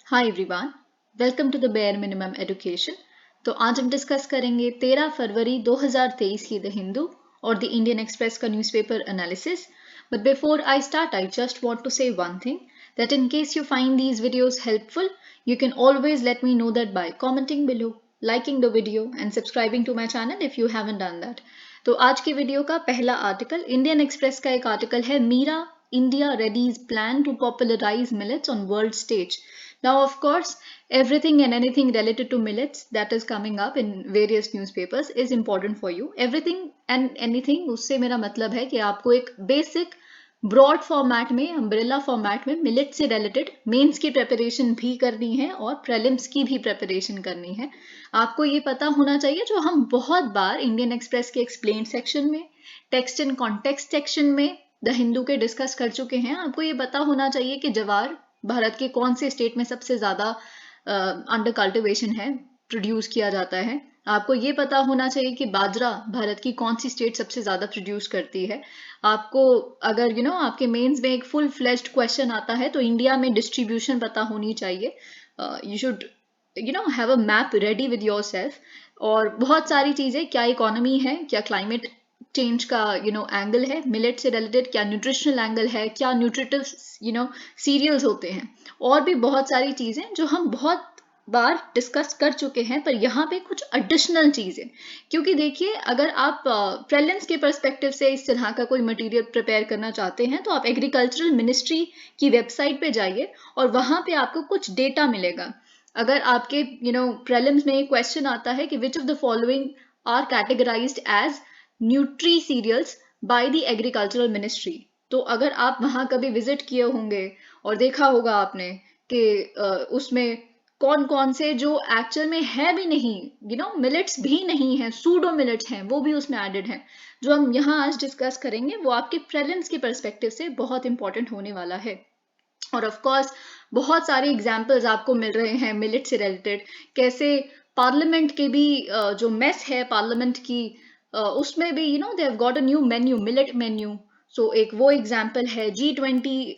Hi everyone, welcome to the bare minimum education. तो आज हम डिस्कस करेंगे 13 फरवरी 2023 की द हिंदू और द इंडियन एक्सप्रेस का newspaper analysis. But before I start, I just want to say one thing that in case you find these videos helpful, you can always let me know that by commenting below, liking the video and subscribing to my channel if you haven't done that. तो आज की video का पहला article Indian Express का एक article है, MIIRA India readies plan to popularise millets on world stage. Now, of course, everything and anything related to millets that is coming up in various newspapers is important for you. Everything and anything, उससे मेरा मतलब है कि आपको एक basic broad format में, umbrella format में millet से रिलेटेड मेंस की प्रिपरेशन भी करनी है और प्रीलिम्स की भी प्रिपरेशन करनी है. आपको ये पता होना चाहिए, जो हम बहुत बार इंडियन एक्सप्रेस के एक्सप्लेन सेक्शन में, टेक्स्ट एंड कॉन्टेक्स्ट सेक्शन में द हिंदू के डिस्कस कर चुके हैं. आपको ये पता होना चाहिए कि ज्वार भारत के कौन से स्टेट में सबसे ज़्यादा अंडर कल्टिवेशन है, प्रोड्यूस किया जाता है. आपको ये पता होना चाहिए कि बाजरा भारत की कौन सी स्टेट सबसे ज़्यादा प्रोड्यूस करती है. आपको अगर आपके मेंस में एक फुल फ्लेज्ड क्वेश्चन आता है तो इंडिया में डिस्ट्रीब्यूशन पता होनी चाहिए. You should have a map ready with your self. और बहुत सारी चीज़ें, क्या इकोनॉमी है, क्या क्लाइमेट चेंज का एंगल है, मिलेट से रिलेटेड क्या न्यूट्रिशनल एंगल है, क्या न्यूट्रिटिव सीरियल्स होते हैं, और भी बहुत सारी चीज़ें जो हम बहुत बार डिस्कस कर चुके हैं. पर यहाँ पे कुछ एडिशनल चीज़ें, क्योंकि देखिए, अगर आप प्रीलिम्स के पर्सपेक्टिव से इस तरह का कोई मटेरियल प्रिपेयर करना चाहते हैं तो आप एग्रीकल्चरल मिनिस्ट्री की वेबसाइट पे जाइए और वहाँ पे आपको कुछ डेटा मिलेगा. अगर आपके प्रीलिम्स में एक क्वेश्चन आता है कि which of the following are categorised as nutri cereals by the agricultural ministry, तो अगर आप वहाँ कभी विजिट किए होंगे और देखा होगा आपने कि उसमें कौन कौन से जो एक्चुअल में है भी नहीं, मिलेट्स भी नहीं है, सूडो मिलेट्स हैं, वो भी उसमें एडेड हैं. जो हम यहाँ आज डिस्कस करेंगे वो आपके प्रीलिम्स के पर्सपेक्टिव से बहुत इंपॉर्टेंट होने वाला है. और ऑफ कोर्स बहुत सारे एग्जाम्पल्स आपको मिल रहे हैं मिलेट से रिलेटेड. कैसे पार्लियामेंट के भी जो मेस है पार्लियामेंट की, उसमें भी they have got a new menu, millet menu. So एक वो एग्जाम्पल है. G20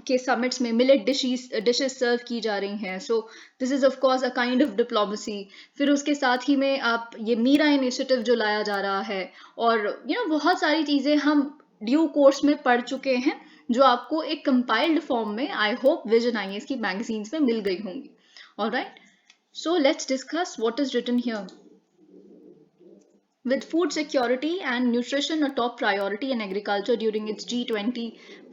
के समिट्स में मिलेट डिशेस सर्व की जा रही हैं. सो this is of course a kind of diplomacy. फिर उसके साथ ही में आप ये मीरा इनिशिएटिव जो लाया जा रहा है, और बहुत सारी चीज़ें हम ड्यू कोर्स में पढ़ चुके हैं, जो आपको एक कंपाइल्ड फॉर्म में आई होप विजन IAS की मैगजीन्स में मिल गई होंगी. Alright, so let's discuss what is written here. With food security and nutrition a top priority in agriculture during its G20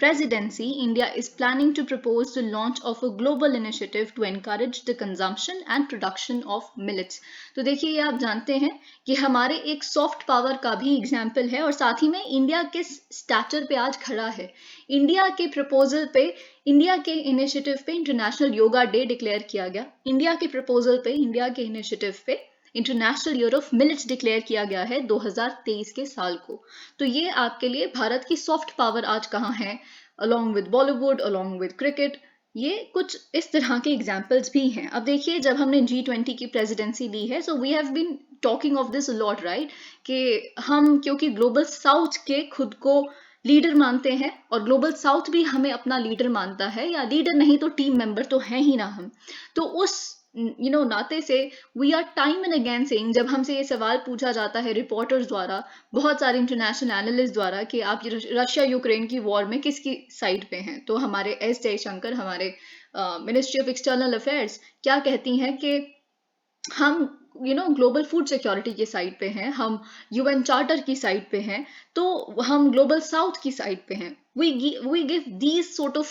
presidency, India is planning to propose the launch of a global initiative to encourage the consumption and production of millets. तो देखिए, ये आप जानते हैं कि हमारे एक soft power का भी एग्जाम्पल है, और साथ ही में इंडिया किस स्टैचर पे आज खड़ा है. इंडिया के प्रपोजल पे, इंडिया के इनिशिएटिव पे इंटरनेशनल योगा डे डिक्लेयर किया गया. इंडिया के प्रपोजल पे, इंडिया के इनिशिएटिव पे international year of millets declare किया गया है 2023 के साल को. तो ये आपके लिए भारत की सॉफ्ट पावर आज कहाँ है, along with Bollywood, along with cricket. ये कुछ इस तरह के एग्जाम्पल्स भी हैं. अब देखिए, जब हमने G20 की प्रेसिडेंसी ली है, so we have been talking of this lot, right, कि हम क्योंकि ग्लोबल साउथ के खुद को लीडर मानते हैं, और ग्लोबल साउथ भी हमें अपना लीडर मानता है, या लीडर नहीं तो टीम मेंबर तो हैं ही ना हम. तो उस नाते से we are time and again saying, जब हमसे ये सवाल पूछा जाता है रिपोर्टर्स द्वारा, बहुत सारे इंटरनेशनल एनालिस्ट द्वारा, कि आप रशिया यूक्रेन की वॉर में किसकी साइड पे हैं, तो हमारे S जयशंकर, हमारे मिनिस्ट्री ऑफ एक्सटर्नल अफेयर्स क्या कहती हैं कि हम ग्लोबल फूड सिक्योरिटी की साइड पे हैं, हम UN चार्टर की साइड पे हैं, तो हम ग्लोबल साउथ की साइड पे हैं. we give these sort of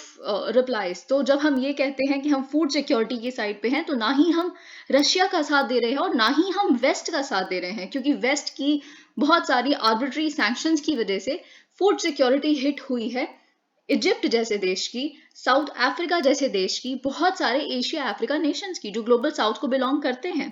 replies. तो जब हम ये कहते हैं कि हम फूड सिक्योरिटी की साइड पे हैं, तो ना ही हम रशिया का साथ दे रहे हैं और ना ही हम वेस्ट का साथ दे रहे हैं, क्योंकि वेस्ट की बहुत सारी आर्बिट्री सैंक्शंस की वजह से फूड सिक्योरिटी हिट हुई है. इजिप्ट जैसे देश की, साउथ अफ्रीका जैसे देश की, बहुत सारे एशिया अफ्रीका नेशंस की जो ग्लोबल साउथ को बिलोंग करते हैं,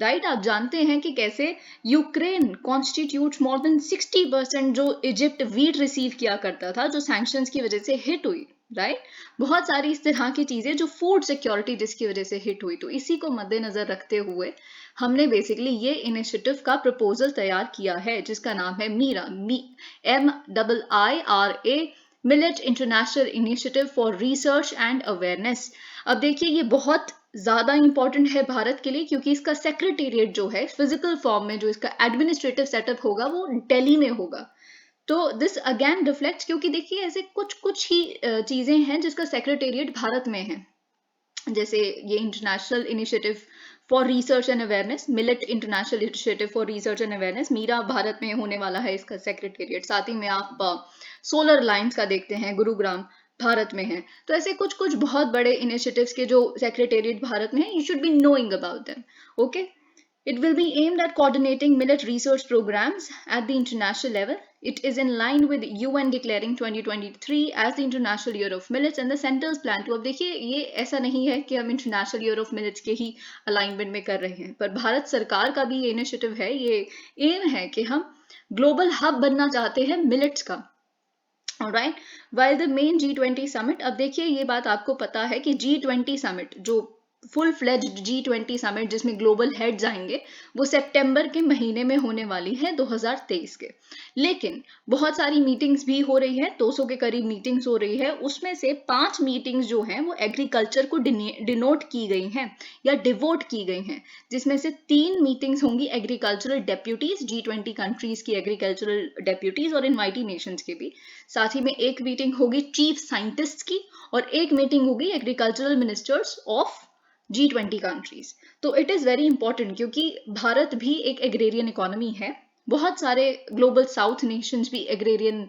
राइट. आप जानते हैं कि कैसे यूक्रेन कॉन्स्टिट्यूट्स मोर देन 60% जो इजिप्ट वीट रिसीव किया करता था, जो सैंक्शंस की वजह से हिट हुई, राइट. बहुत सारी इस तरह की चीजें जो फूड सिक्योरिटी जिसकी वजह से हिट हुई. तो इसी को मद्देनजर रखते हुए हमने बेसिकली ये इनिशिएटिव का प्रपोजल तैयार किया है, जिसका नाम है MIIRA, MIIRA millet international initiative for research and awareness. अब देखिए ये बहुत ज्यादा इंपॉर्टेंट है भारत के लिए, क्योंकि इसका सेक्रेटेरिएट जो है फिजिकल फॉर्म में, जो इसका एडमिनिस्ट्रेटिव सेटअप होगा वो दिल्ली में होगा। तो दिस अगेन रिफ्लेक्ट्स, क्योंकि देखिए ऐसे कुछ कुछ ही चीजें हैं जिसका सेक्रेटेरिएट भारत में है, जैसे ये international initiative for research and awareness, millet international initiative for research and awareness, MIIRA Bharat में होने वाला है इसका सेक्रेटेरिएट। साथ ही में आप सोलर लाइन्स का देखते हैं, गुरुग्राम भारत में है। तो ऐसे कुछ कुछ बहुत बड़े इनिशिएटिव्स के जो सेक्रेटेरिएट भारत में है, you should be knowing about them. Okay, it will be aimed at coordinating millet research programs at the international level. It is in line with UN declaring 2023 as the International Year of Millets and the Center's plan to। अब देखिए ये ऐसा नहीं है कि हम International Year of Millets के ही alignment में कर रहे हैं, पर भारत सरकार का भी ये इनिशिएटिव है, ये एम है कि हम ग्लोबल हब बनना चाहते हैं मिलेट्स का। Alright, while the main G20 summit, अब देखिए ये बात आपको पता है कि G20 समिट, जो फुल फ्लेज्ड G20 समिट जिसमें ग्लोबल हेड्स आएंगे, वो सितंबर के महीने में होने वाली है 2023 के। लेकिन बहुत सारी मीटिंग्स भी हो रही है, 200 के करीब मीटिंग्स हो रही है, उसमें से 5 मीटिंग्स जो हैं वो एग्रीकल्चर को डिनोट की गई हैं या डिवोट की गई हैं, जिसमें से 3 मीटिंग्स होंगी एग्रीकल्चरल डेप्यूटीज, G20 कंट्रीज की एग्रीकल्चरल डेप्यूटीज और इनवाइटी नेशंस के भी। साथ ही में एक मीटिंग होगी चीफ साइंटिस्ट की, और एक मीटिंग होगी agricultural ministers of G20 countries. तो इट इज वेरी इंपॉर्टेंट, क्योंकि भारत भी एक एग्रेरियन इकोनॉमी है, बहुत सारे ग्लोबल साउथ नेशंस भी एग्रेरियन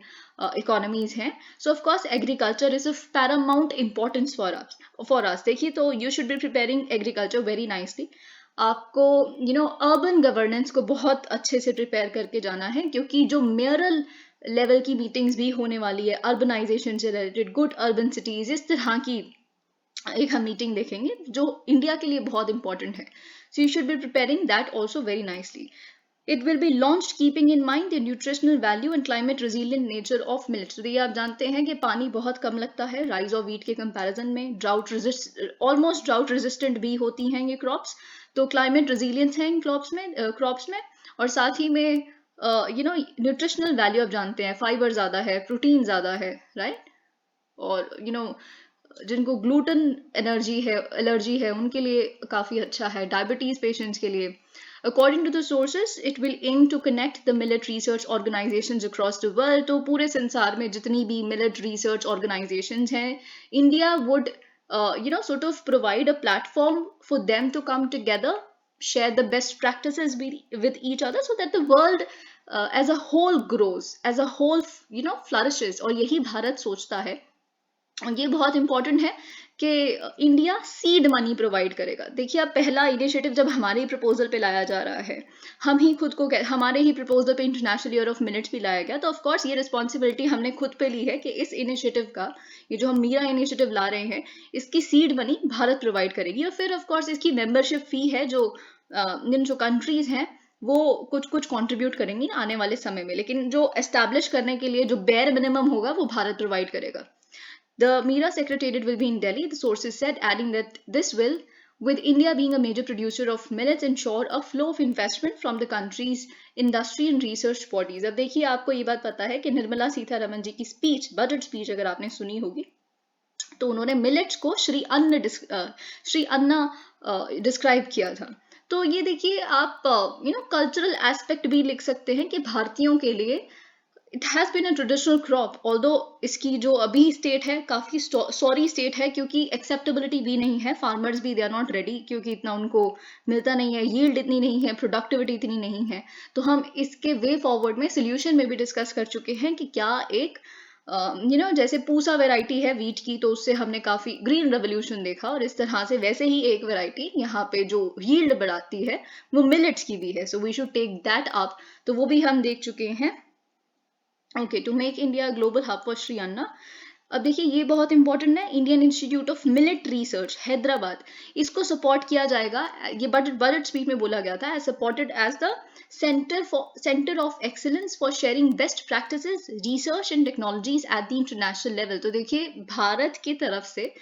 इकोनॉमीज हैं। सो of course agriculture is of Paramount importance for us. देखिए, तो you should be preparing agriculture very nicely. आपको अर्बन गवर्नेंस को बहुत अच्छे से प्रिपेयर करके जाना है, क्योंकि जो मेयरल लेवल की मीटिंग्स भी होने वाली है अर्बनाइजेशन से रिलेटेड, गुड अर्बन सिटीज, इस तरह की एक हम मीटिंग देखेंगे जो इंडिया के लिए बहुत इंपॉर्टेंट है। So you should be preparing that also very nicely. It will be launched keeping in mind the nutritional value and climate resilient nature of millets। तो ये आप जानते हैं कि पानी बहुत कम लगता है राइस और वीट के कंपैरिजन में, ऑलमोस्ट ड्राउट रेजिस्टेंट भी होती हैं ये क्रॉप्स, तो क्लाइमेट रेजिलियंस है इन क्रॉप्स में। और साथ ही में न्यूट्रिशनल वैल्यू आप जानते हैं, फाइबर ज़्यादा है, प्रोटीन ज़्यादा है, राइट। और जिनको ग्लूटेन एलर्जी है उनके लिए काफ़ी अच्छा है, डायबिटीज़ पेशेंट्स के लिए। According to the sources, it will aim to connect the millet research organizations across the world। तो पूरे संसार में जितनी भी millet research organizations हैं, India would sort of provide a platform for them to come together, share the best practices with each other, so that the world as a whole grows, as a whole flourishes। और यही भारत सोचता है, और ये बहुत important है कि India seed money provide करेगा। देखिए, अब पहला इनिशिएटिव जब हमारे ही प्रपोजल पे लाया जा रहा है, हम ही खुद को हमारे ही प्रपोजल पे इंटरनेशनल ईयर ऑफ मिलेट्स भी लाया गया, तो ऑफ कोर्स ये रिस्पॉन्सिबिलिटी हमने खुद पे ली है कि इस इनिशिएटिव का, ये जो हम मीरा इनिशिएटिव ला रहे हैं, इसकी सीड मनी भारत प्रोवाइड करेगी। और फिर ऑफ कोर्स इसकी मेंबरशिप फी है जो कंट्रीज हैं वो कुछ कुछ कंट्रीब्यूट करेंगी आने वाले समय में, लेकिन जो एस्टैब्लिश करने के लिए जो बेयर मिनिमम होगा वो भारत प्रोवाइड करेगा। The Mira Secretariat will be in Delhi, the sources said, adding that this will, with India being a major producer of millets, ensure a flow of investment from the country's industry and research bodies। अब देखिए, आपको ये बात पता है कि निर्मला सीतारमण जी की speech, budget speech अगर आपने सुनी होगी, तो उन्होंने मिलेट्स को श्री अन्न डिस्क्राइब किया था। तो ये देखिए, आप कल्चरल एस्पेक्ट भी लिख सकते हैं कि भारतीयों के लिए it has been a traditional crop, although इसकी जो अभी स्टेट है काफ़ी सॉरी स्टेट है, क्योंकि एक्सेप्टेबिलिटी भी नहीं है, फार्मर्स भी दे आर नॉट रेडी, क्योंकि इतना उनको मिलता नहीं है, यील्ड इतनी नहीं है, प्रोडक्टिविटी इतनी नहीं है। तो हम इसके वे फॉरवर्ड में सोल्यूशन में भी डिस्कस कर चुके हैं कि क्या एक जैसे पूसा वैरायटी है वीट की, तो उससे हमने काफ़ी ग्रीन रेवोल्यूशन देखा, और इस तरह से वैसे ही एक वैरायटी यहाँ पे जो यील्ड बढ़ाती है वो मिलेट्स की भी है। So we should take that up, तो वो भी हम देख चुके हैं। Okay, to make India global hub for Shri Anna. अब देखिए, ये बहुत इंपॉर्टेंट है, Indian Institute of Millet Research Hyderabad, इसको सपोर्ट किया जाएगा। ये बजट स्पीच में बोला गया था, as supported as the centre of excellence for sharing best practices, research and technologies at the international level. तो देखिए, भारत की तरफ से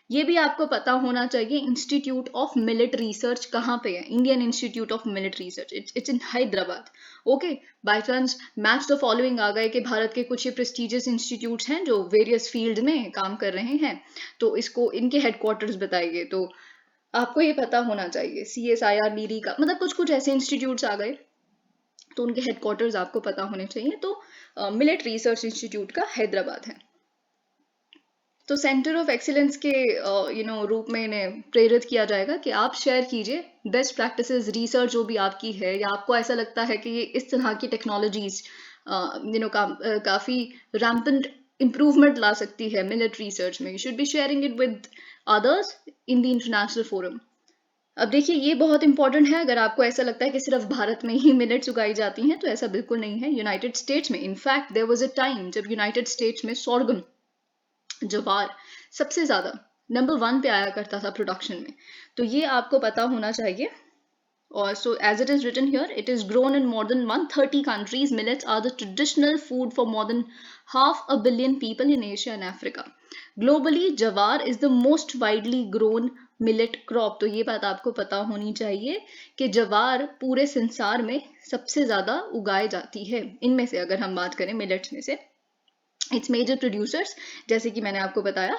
ये भी आपको पता होना चाहिए इंस्टीट्यूट ऑफ मिलेट रिसर्च कहाँ पे है, Indian Institute of Millet Research, it's in Hyderabad. Okay, by chance match the following आ गए कि भारत के कुछ ये प्रेस्टिजियस इंस्टीट्यूट्स हैं जो वेरियस फील्ड में काम कर रहे हैं, तो इसको इनके हेडक्वार्टर्स बताएंगे, तो आपको ये पता होना चाहिए। CSIR नीरी का मतलब कुछ कुछ ऐसे इंस्टीट्यूट्स आ गए, तो उनके हेडक्वार्टर्स आपको पता होने चाहिए। तो मिलेट रिसर्च इंस्टीट्यूट का हैदराबाद है। तो सेंटर ऑफ एक्सीलेंस के रूप में इन्हें प्रेरित किया जाएगा कि आप शेयर कीजिए बेस्ट प्रैक्टिसेस रिसर्च जो भी आपकी है, या आपको ऐसा लगता है कि ये इस तरह की टेक्नोलॉजीज काफ़ी रैम्पेंट इम्प्रूवमेंट ला सकती है मिलिट्री रिसर्च में, you should be sharing it with others in the international forum. अब देखिए ये बहुत इंपॉर्टेंट है, अगर आपको ऐसा लगता है कि सिर्फ भारत में ही मिलेट्स उगाई जाती हैं तो ऐसा बिल्कुल नहीं है। यूनाइटेड स्टेट्स में in fact there was a time जब यूनाइटेड स्टेट्स में सोरगम, ज्वार सबसे ज्यादा नंबर 1 पे आया करता था प्रोडक्शन में, तो ये आपको पता होना चाहिए। और so as it is written here, it is grown in more than 130 countries. Millets are the traditional food for more than 500 million people in Asia and Africa. Globally, jawar is the most widely grown millet crop. तो ये बात आपको पता होनी चाहिए कि जवार पूरे संसार में सबसे ज्यादा उगाई जाती है। इनमें से अगर हम बात करें मिलेट्स में से, इट्स मेजर प्रोड्यूसर्स, जैसे कि मैंने आपको बताया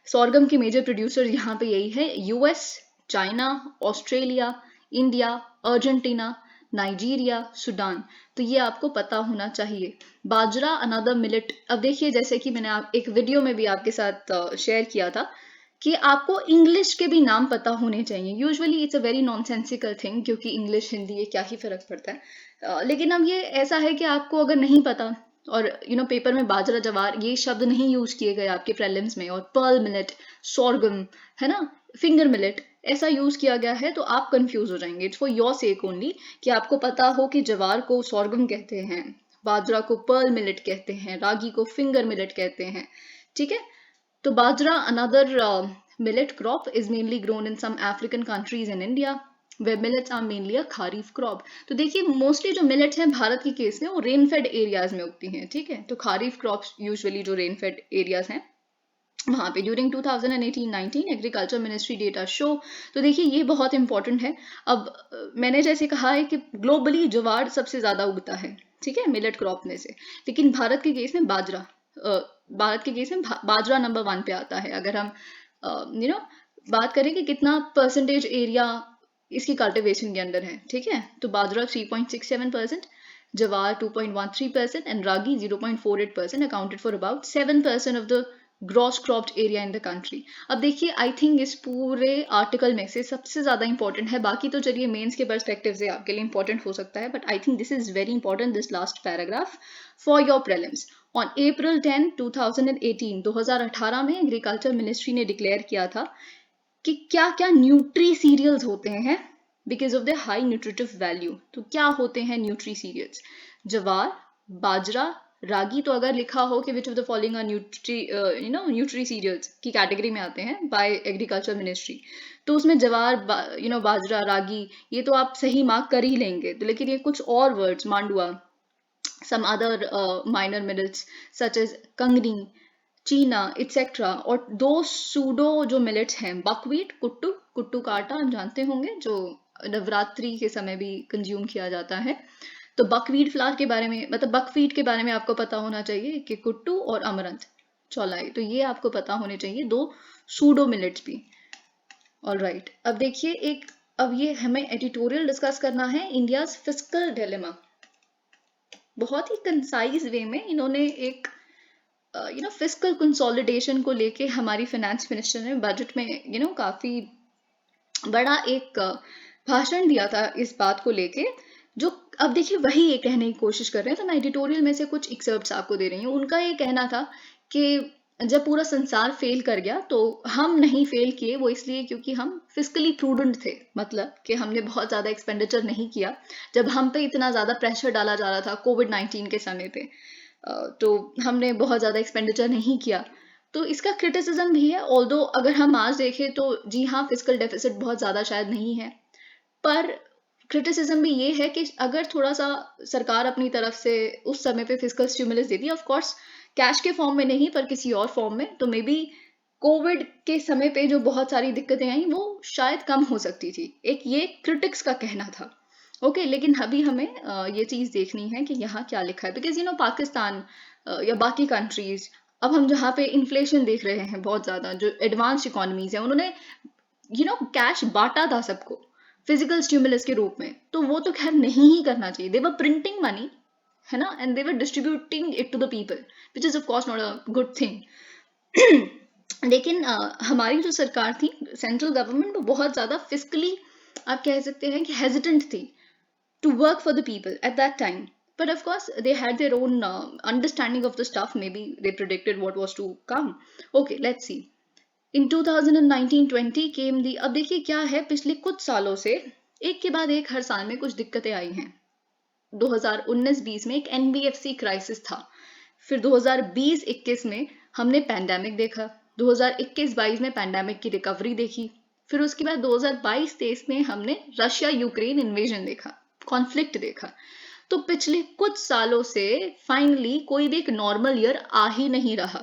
सॉर्गम के मेजर प्रोड्यूसर यहाँ पे यही है, US, China, Australia, India, Argentina, Nigeria, Sudan. तो ये आपको पता होना चाहिए। बाजरा अनदर मिलेट। अब देखिए जैसे कि मैंने एक वीडियो में भी आपके साथ शेयर किया था कि आपको इंग्लिश के भी नाम पता होने चाहिए। Usually it's a very nonsensical thing, क्योंकि इंग्लिश हिंदी ये क्या ही फर्क पड़ता है, लेकिन अब ये ऐसा है कि आपको अगर नहीं पता और पेपर में बाजरा जवार ये शब्द नहीं यूज किए गए आपके प्रीलिम्स में, और पर्ल मिलेट, सोरगम, है ना, फिंगर मिलेट ऐसा यूज किया गया है, तो आप कंफ्यूज हो जाएंगे। It's for your sake only कि आपको पता हो कि जवार को सोरगम कहते हैं, बाजरा को पर्ल मिलेट कहते हैं, रागी को फिंगर मिलेट कहते हैं। ठीक है, तो बाजरा another millet crop is mainly grown in some African countries and India where millets are mainly a kharif crop। तो देखिए मोस्टली जो मिलेट्स हैं भारत के केस में वो रेन फेड एरियाज में उगती हैं। ठीक है, तो खारीफ क्रॉप्स यूजुअली जो रेन फेड एरियाज हैं वहाँ पे during 2018-19 agriculture ministry data show. तो देखिए ये बहुत इंपॉर्टेंट है। अब मैंने जैसे कहा है कि ग्लोबली ज्वार सबसे ज्यादा उगता है, ठीक है, मिलेट क्रॉप में से, लेकिन भारत के केस में बाजरा नंबर 1 पे आता है। अगर हम बात करें कि कितना परसेंटेज एरिया इसकी कल्टिवेशन के अंदर है, ठीक है, तो बाजरा 3.67%, जवार 2.13% and ragi 0.48% accounted for about 7% of the gross cropped area in the country. अब देखिए आई थिंक इस पूरे आर्टिकल में से सबसे ज्यादा इंपॉर्टेंट है, बाकी तो चलिए मेंस के पर्सपेक्टिव से आपके लिए इंपॉर्टेंट हो सकता है, but I think this is very important, this last paragraph for your prelims. On April 10, 2018 में एग्रीकल्चर मिनिस्ट्री ने डिक्लेयर किया था कि क्या क्या न्यूट्री सीरियल्स होते हैं because of the high nutritive value. तो क्या होते हैं न्यूट्री सीरियल्स? जवार, बाजरा, रागी तो अगर लिखा हो कि which of the following are nutri cereals की कैटेगरी में आते हैं बाय एग्रीकल्चर मिनिस्ट्री, तो उसमें जवार, बाजरा, रागी ये तो आप सही मार्क कर ही लेंगे। तो लेकिन ये कुछ और words, मांडुआ, some other minor millets such as कंगनी, चीना etc, और दो सूडो जो मिलेट्स हैं, बकवीट, कुट्टू का आटा आप जानते होंगे जो नवरात्रि के समय भी कंज्यूम किया जाता है। तो बकवीट फ्लावर के बारे में, मतलब बकवीट के बारे में आपको पता होना चाहिए कि कुट्टू और अमरंथ, चौलाई, तो ये आपको पता होने चाहिए, दो सूडो मिलेट्स भी। ऑलराइट, अब देखिए अब ये हमें एडिटोरियल डिस्कस करना है, इंडियाज फिस्कल डिलेमा। बहुत ही कंसाइज वे में इन्होंने एक फिस्कल कंसोलिडेशन को लेके हमारी फाइनेंस मिनिस्टर ने बजट में काफी बड़ा एक भाषण दिया था इस बात को लेके, जो अब देखिए वही ये कहने की कोशिश कर रहे हैं। तो मैं एडिटोरियल में से कुछ एक्सर्प्ट्स आपको दे रही हूँ। उनका ये कहना था कि जब पूरा संसार फेल कर गया तो हम नहीं फेल किए, वो इसलिए क्योंकि हम फिस्कली प्रूडेंट थे, मतलब कि हमने बहुत ज्यादा एक्सपेंडिचर नहीं किया जब हम पे इतना ज्यादा प्रेशर डाला जा रहा था कोविड-19 के समय पे, तो हमने बहुत ज्यादा एक्सपेंडिचर नहीं किया। तो इसका क्रिटिसिज्म भी है, ऑल्दो अगर हम आज देखें तो जी हाँ फिस्कल डेफिसिट बहुत ज्यादा शायद नहीं है, पर क्रिटिसिज्म भी ये है कि अगर थोड़ा सा सरकार अपनी तरफ से उस समय पे फिस्कल स्टिमुलस देती है, ऑफ कोर्स कैश के फॉर्म में नहीं पर किसी और फॉर्म में, तो मे बी कोविड के समय पे जो बहुत सारी दिक्कतें आई वो शायद कम हो सकती थी, एक ये क्रिटिक्स का कहना था। ओके, लेकिन अभी हमें ये चीज देखनी है कि यहाँ क्या लिखा है, बिकॉज पाकिस्तान या बाकी कंट्रीज, अब हम जहाँ पे इन्फ्लेशन देख रहे हैं बहुत ज्यादा, जो एडवांस इकोनॉमीज हैं उन्होंने कैश बांटा था सबको फिजिकल स्टिमुलस के रूप में, तो वो तो खैर नहीं ही करना चाहिए। दे वर प्रिंटिंग मनी, है ना, and they were distributing it to the people, which is of course not a good thing. लेकिन हमारी जो सरकार थी, सेंट्रल गवर्नमेंट, वो बहुत ज्यादा फिजिकली, आप कह सकते हैं कि हेजिटेंट थी to work for the people at that time. But of course, they had their own understanding of the stuff. Maybe they predicted what was to come. Okay, let's see. In 2019-20 came the, अब देखिए क्या है, पिछले कुछ सालों से एक के बाद एक हर साल में कुछ दिक्कतें आई हैं। 2019-20 में एक NBFC क्राइसिस था, फिर 2020-21 में हमने पैंडेमिक देखा, 2021-22 में पैंडेमिक की रिकवरी देखी, फिर उसके बाद 2022-23 में हमने रशिया यूक्रेन इन्वेजन देखा, कॉन्फ्लिक्ट देखा। तो पिछले कुछ सालों से फाइनली कोई भी एक नॉर्मल ईयर आ ही नहीं रहा,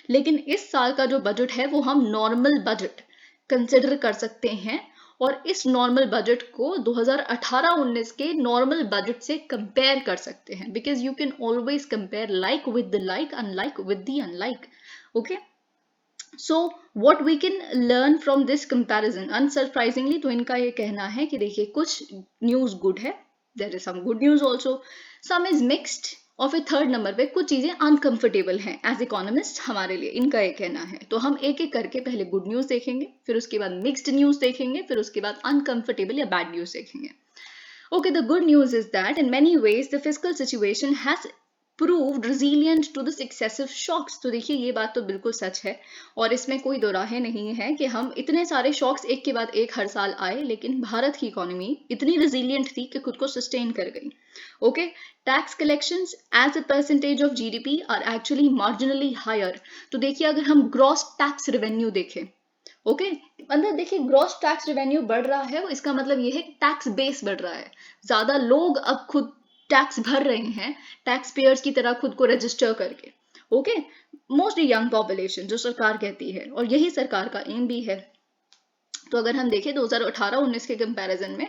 लेकिन इस साल का जो बजट है वो हम नॉर्मल बजट कंसिडर कर सकते हैं, और इस नॉर्मल बजट को 2018-19 के नॉर्मल बजट से कंपेयर कर सकते हैं, because you can always compare like with the like, unlike with the unlike. Okay, so what we can learn from this comparison, unsurprisingly तो इनका ये कहना है कि देखिए कुछ न्यूज गुड है, there is some good news also, some is mixed, और फिर थर्ड नंबर पे कुछ चीजें अनकंफर्टेबल हैं एज इकोनॉमिस्ट हमारे लिए, इनका ये कहना है। तो हम एक एक करके पहले गुड न्यूज देखेंगे, फिर उसके बाद मिक्स्ड न्यूज देखेंगे, फिर उसके बाद अनकंफर्टेबल या बैड न्यूज देखेंगे। Okay, the good news is that in many ways the fiscal situation has proved resilient to the successive shocks. तो देखिए ये बात तो बिल्कुल सच है, और इसमें कोई दो राहें नहीं है कि हम इतने सारे शॉक्स एक के बाद एक हर साल आए, लेकिन भारत की इकोनॉमी इतनी रिजिलियंट थी कि खुद को सस्टेन कर गई। Okay, tax collections as a percentage of GDP are actually marginally higher. तो देखिए अगर हम ग्रॉस टैक्स रेवेन्यू देखें, ओके, मतलब देखिए ग्रॉस टैक्स रेवेन्यू बढ़ रहा है, इसका मतलब ये है कि टैक्स बेस बढ़ रहा है, ज्यादा लोग अब खुद टैक्स भर रहे हैं, टैक्स पेयर्स की तरह खुद को रजिस्टर करके। ओके, मोस्टली यंग पॉपुलेशन जो सरकार कहती है, और यही सरकार का एम भी है। तो अगर हम देखें 2018-19 के कंपैरिजन में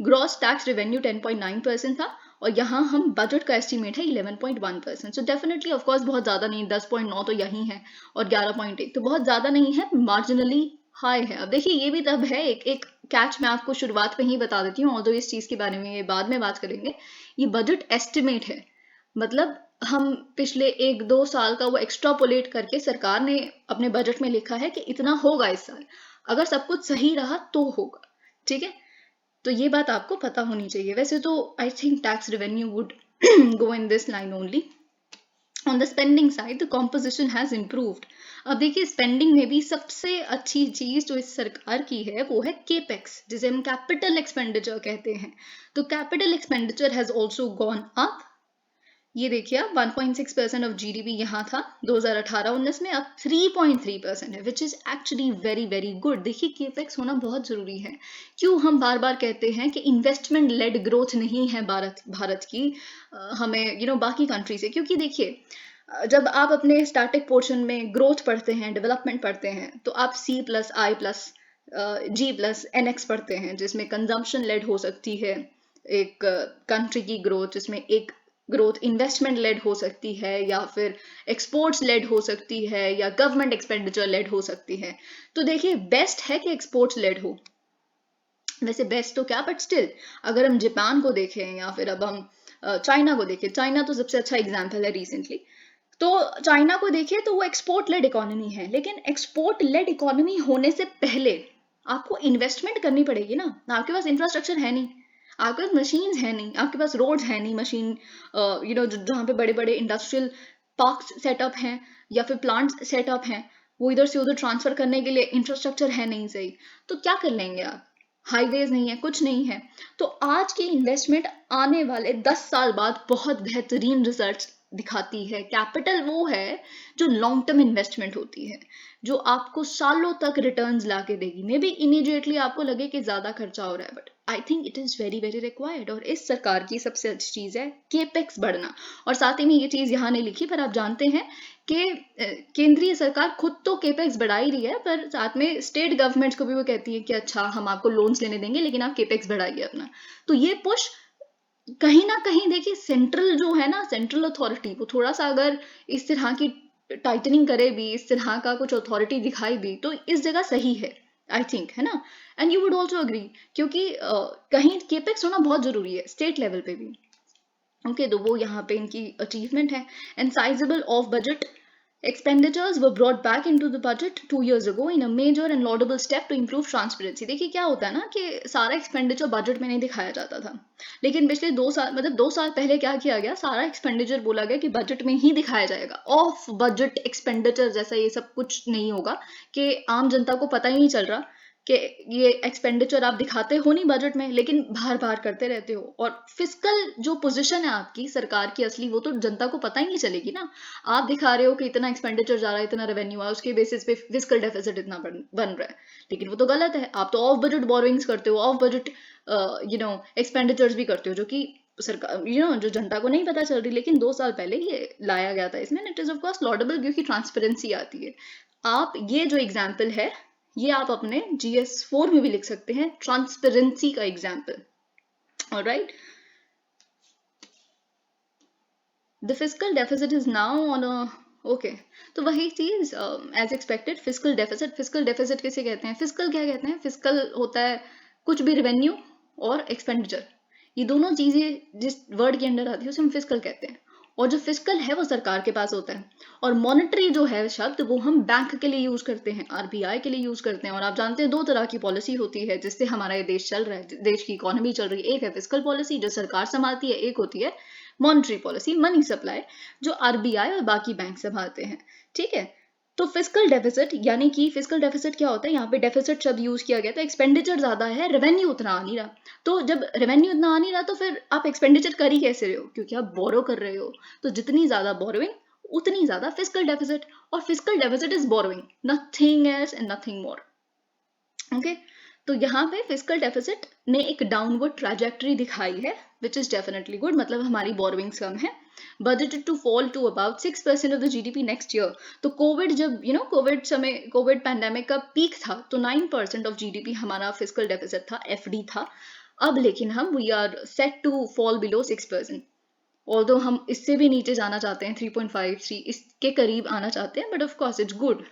ग्रॉस टैक्स रेवेन्यू 10.9% था, और यहाँ हम बजट का एस्टिमेट है 11.1%। सो डेफिनेटली ऑफ कोर्स बहुत ज्यादा नहीं, 10.9 तो यही है, और 11.1 तो बहुत ज्यादा नहीं है, मार्जिनली हाई है। अब देखिए ये भी तब है, एक कैच मैं आपको शुरुआत में ही बता देती हूँ, ऑल्दो इस चीज के बारे में ये बाद में बात करेंगे। ये बजट एस्टिमेट है, मतलब हम पिछले 1-2 साल का वो एक्स्ट्रापोलेट करके सरकार ने अपने बजट में लिखा है कि इतना होगा इस साल, अगर सब कुछ सही रहा तो होगा। ठीक है, तो ये बात आपको पता होनी चाहिए। वैसे तो I think tax revenue would go in this line only. On the spending side the composition has improved. अब देखिए स्पेंडिंग में भी सबसे अच्छी चीज जो इस सरकार की है वो है केपेक्स, जिसे हम कैपिटल एक्सपेंडिचर कहते हैं। तो capital expenditure has also gone up. ये देखिए आप 1.6% ऑफ जीडीपी यहाँ था 2018-19 में, अब 3.3% है, which is actually very very good. देखिए केपेक्स होना बहुत जरूरी है। क्यों हम बार बार कहते हैं कि इन्वेस्टमेंट लेड ग्रोथ नहीं है भारत की हमें बाकी कंट्री से, क्योंकि देखिए जब आप अपने स्टैटिक पोर्शन में ग्रोथ पढ़ते हैं, डेवलपमेंट पढ़ते हैं, तो आप C+I+G+NX पढ़ते हैं, जिसमें कंजम्पशन लेड हो सकती है एक कंट्री की ग्रोथ, जिसमें एक ग्रोथ इन्वेस्टमेंट लेड हो सकती है, या फिर एक्सपोर्ट्स लेड हो सकती है, या गवर्नमेंट एक्सपेंडिचर लेड हो सकती है। तो देखिए बेस्ट है कि एक्सपोर्ट्स लेड हो, वैसे बेस्ट तो क्या, बट स्टिल अगर हम जापान को देखें या फिर अब हम चाइना को देखें, चाइना तो सबसे अच्छा एग्जाम्पल है रिसेंटली। तो चाइना को देखिए तो वो एक्सपोर्ट लेड इकोनॉमी है, लेकिन एक्सपोर्ट लेड इकोनॉमी होने से पहले आपको इन्वेस्टमेंट करनी पड़ेगी ना। आपके पास इंफ्रास्ट्रक्चर है नहीं, आपके पास मशीन है नहीं, आपके पास रोड्स है नहीं, मशीन जहाँ पे बड़े बड़े इंडस्ट्रियल पार्क्स सेटअप हैं या फिर प्लांट सेटअप हैं, वो इधर से उधर ट्रांसफर करने के लिए इंफ्रास्ट्रक्चर है नहीं सही, तो क्या कर लेंगे आप? हाईवेज नहीं है, कुछ नहीं है। तो आज की इन्वेस्टमेंट आने वाले 10 साल बाद बहुत बेहतरीन रिजल्ट्स दिखाती है। कैपिटल वो है जो लॉन्ग टर्म इन्वेस्टमेंट होती है, जो आपको सालों तक रिटर्न्स ला के देगी। मे बी इमीडिएटली आपको लगे कि ज्यादा खर्चा हो रहा है, but I think it is very very required. और इस सरकार की सबसे अच्छी चीज है केपेक्स बढ़ना। और साथ ही में ये चीज यहाँ नहीं लिखी, पर आप जानते हैं कि केंद्रीय सरकार खुद तो केपेक्स बढ़ा ही रही है, पर साथ में स्टेट गवर्नमेंट्स को भी वो कहती है कि अच्छा हम आपको लोन्स लेने देंगे लेकिन आप केपेक्स बढ़ाइए अपना। तो ये पुश कहीं ना कहीं देखिए, सेंट्रल जो है ना, सेंट्रल अथॉरिटी, वो थोड़ा सा अगर इस तरह की टाइटनिंग करे भी, इस तरह का कुछ अथॉरिटी दिखाई भी, तो इस जगह सही है आई थिंक, है ना। And you would also agree, क्योंकि कहीं केपेक्स होना बहुत जरूरी है स्टेट लेवल पे भी। ओके, तो वो यहाँ पे इनकी अचीवमेंट है। And sizeable of budget expenditures were brought back into the budget 2 years ago in a major and laudable step to improve transparency। देखिए क्या होता है ना कि सारा एक्सपेंडिचर बजट में नहीं दिखाया जाता था, लेकिन पिछले 2 साल, मतलब 2 साल पहले क्या किया गया, सारा एक्सपेंडिचर बोला गया कि बजट में ही दिखाया जाएगा। ऑफ बजट एक्सपेंडिचर जैसा ये सब कुछ नहीं होगा, कि आम जनता को पता ही नहीं चल रहा कि ये एक्सपेंडिचर आप दिखाते हो नहीं बजट में, लेकिन बार बार करते रहते हो। और फिस्कल जो पोजीशन है आपकी सरकार की असली, वो तो जनता को पता ही नहीं चलेगी ना। आप दिखा रहे हो कि इतना एक्सपेंडिचर जा रहा है, इतना रेवेन्यू है, उसके बेसिस पे फिस्कल डेफिसिट इतना बन रहा है, लेकिन वो तो गलत है। आप तो ऑफ बजट बोरोइंग्स करते हो, ऑफ बजट एक्सपेंडिचर्स भी करते हो, जो कि सरकार जो जनता को नहीं पता चल रही। लेकिन 2 साल पहले ये लाया गया था इसमें। It is of course laudable, क्योंकि ट्रांसपेरेंसी आती है। आप ये जो एग्जाम्पल है, ये आप अपने GS4 में भी लिख सकते हैं, ट्रांसपेरेंसी का example. Alright, the fiscal deficit is now on a okay. तो वही चीज as expected, fiscal deficit. Fiscal deficit किसे कहते हैं, फिस्कल क्या कहते हैं, फिस्कल होता है कुछ भी रेवेन्यू और एक्सपेंडिचर, ये दोनों चीजें जिस वर्ड के अंडर आती है उसे हम फिस्कल कहते हैं। और जो फिस्कल है वो सरकार के पास होता है, और मॉनेटरी जो है शब्द, वो हम बैंक के लिए यूज करते हैं, RBI के लिए यूज करते हैं। और आप जानते हैं 2 तरह की पॉलिसी होती है जिससे हमारा ये देश चल रहा है, देश की इकोनॉमी चल रही है। एक है फिस्कल पॉलिसी जो सरकार संभालती है, एक होती है मॉनेटरी पॉलिसी, मनी सप्लाई, जो RBI और बाकी बैंक संभालते हैं। ठीक है, तो फिस्कल डेफिसिट, यानी कि फिस्कल डेफिसिट क्या होता है, यहाँ पे डेफिसिट शब्द यूज किया गया, तो एक्सपेंडिचर ज्यादा है, रेवेन्यू उतना आ नहीं रहा। तो जब रेवेन्यू इतना आ नहीं रहा, तो फिर आप एक्सपेंडिचर कर ही कैसे रहे हो, क्योंकि आप बोरो कर रहे हो। तो जितनी ज्यादा बोरोइंग उतनी ज्यादा फिस्कल डेफिसिट, और fiscal deficit is borrowing, nothing else and nothing more. Okay, तो यहाँ पे फिस्कल डेफिसिट ने एक डाउनवर्ड ट्रैजेक्टरी दिखाई है, विच इज डेफिनेटली गुड, मतलब हमारी बोरोइंग्स कम है। Budgeted to fall to about 6% of the GDP next year. तो कोविड, जब कोविड समय, कोविड पैंडेमिक का पीक था, तो 9% ऑफ GDP हमारा फिस्कल डेफिसिट था, FD था। अब लेकिन हम we are set to fall below 6%, although हम इससे भी नीचे जाना चाहते हैं, 3.53 इसके करीब आना चाहते हैं, but of course it's good.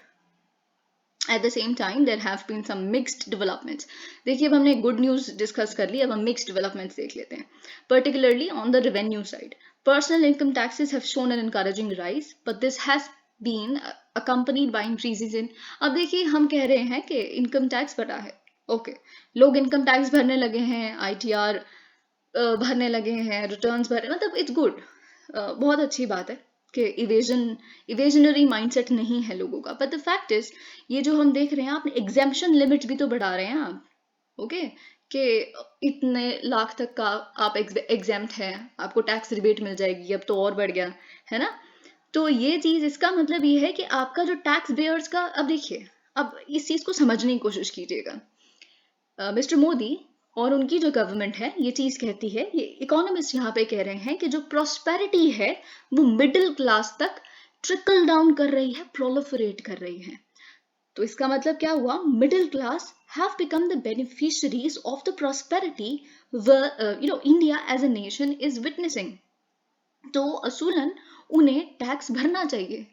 At the same time, there have been some mixed developments. देखिए, अब हमने गुड न्यूज डिस्कस कर ली, अब हम मिक्स्ड डेवलपमेंट्स देख लेते हैं। Particularly on the revenue side, personal income taxes have shown an encouraging rise, but this has been accompanied by increases in, अब देखिए हम कह रहे हैं कि इनकम टैक्स बढ़ा है, ओके, लोग इनकम टैक्स भरने लगे हैं, ITR भरने लगे हैं, रिटर्न्स भर, मतलब इट्स गुड, बहुत अच्छी बात है कि इवेजनरी माइंडसेट नहीं है लोगों का। बट द फैक्ट इज, ये जो हम देख रहे हैं, आपने एग्जाम्पशन लिमिट भी तो बढ़ा रहे हैं आप, ओके, कि इतने लाख तक का आप एग्जाम्प्ट है, आपको टैक्स रिबेट मिल जाएगी, अब तो और बढ़ गया है ना। तो ये चीज, इसका मतलब ये है कि आपका जो टैक्स बेयर्स का, अब देखिए, अब इस चीज को समझने की कोशिश कीजिएगा। मिस्टर मोदी और उनकी जो गवर्नमेंट है, ये चीज कहती है, ये इकोनॉमिस्ट यहाँ पे कह रहे हैं कि जो प्रॉस्पेरिटी है वो मिडिल क्लास तक ट्रिकल डाउन कर रही है, प्रोलिफरेट कर रही है। तो इसका मतलब क्या हुआ, middle class have become the beneficiaries of the prosperity India as a nation is witnessing। तो असूलन उन्हें टैक्स भरना चाहिए,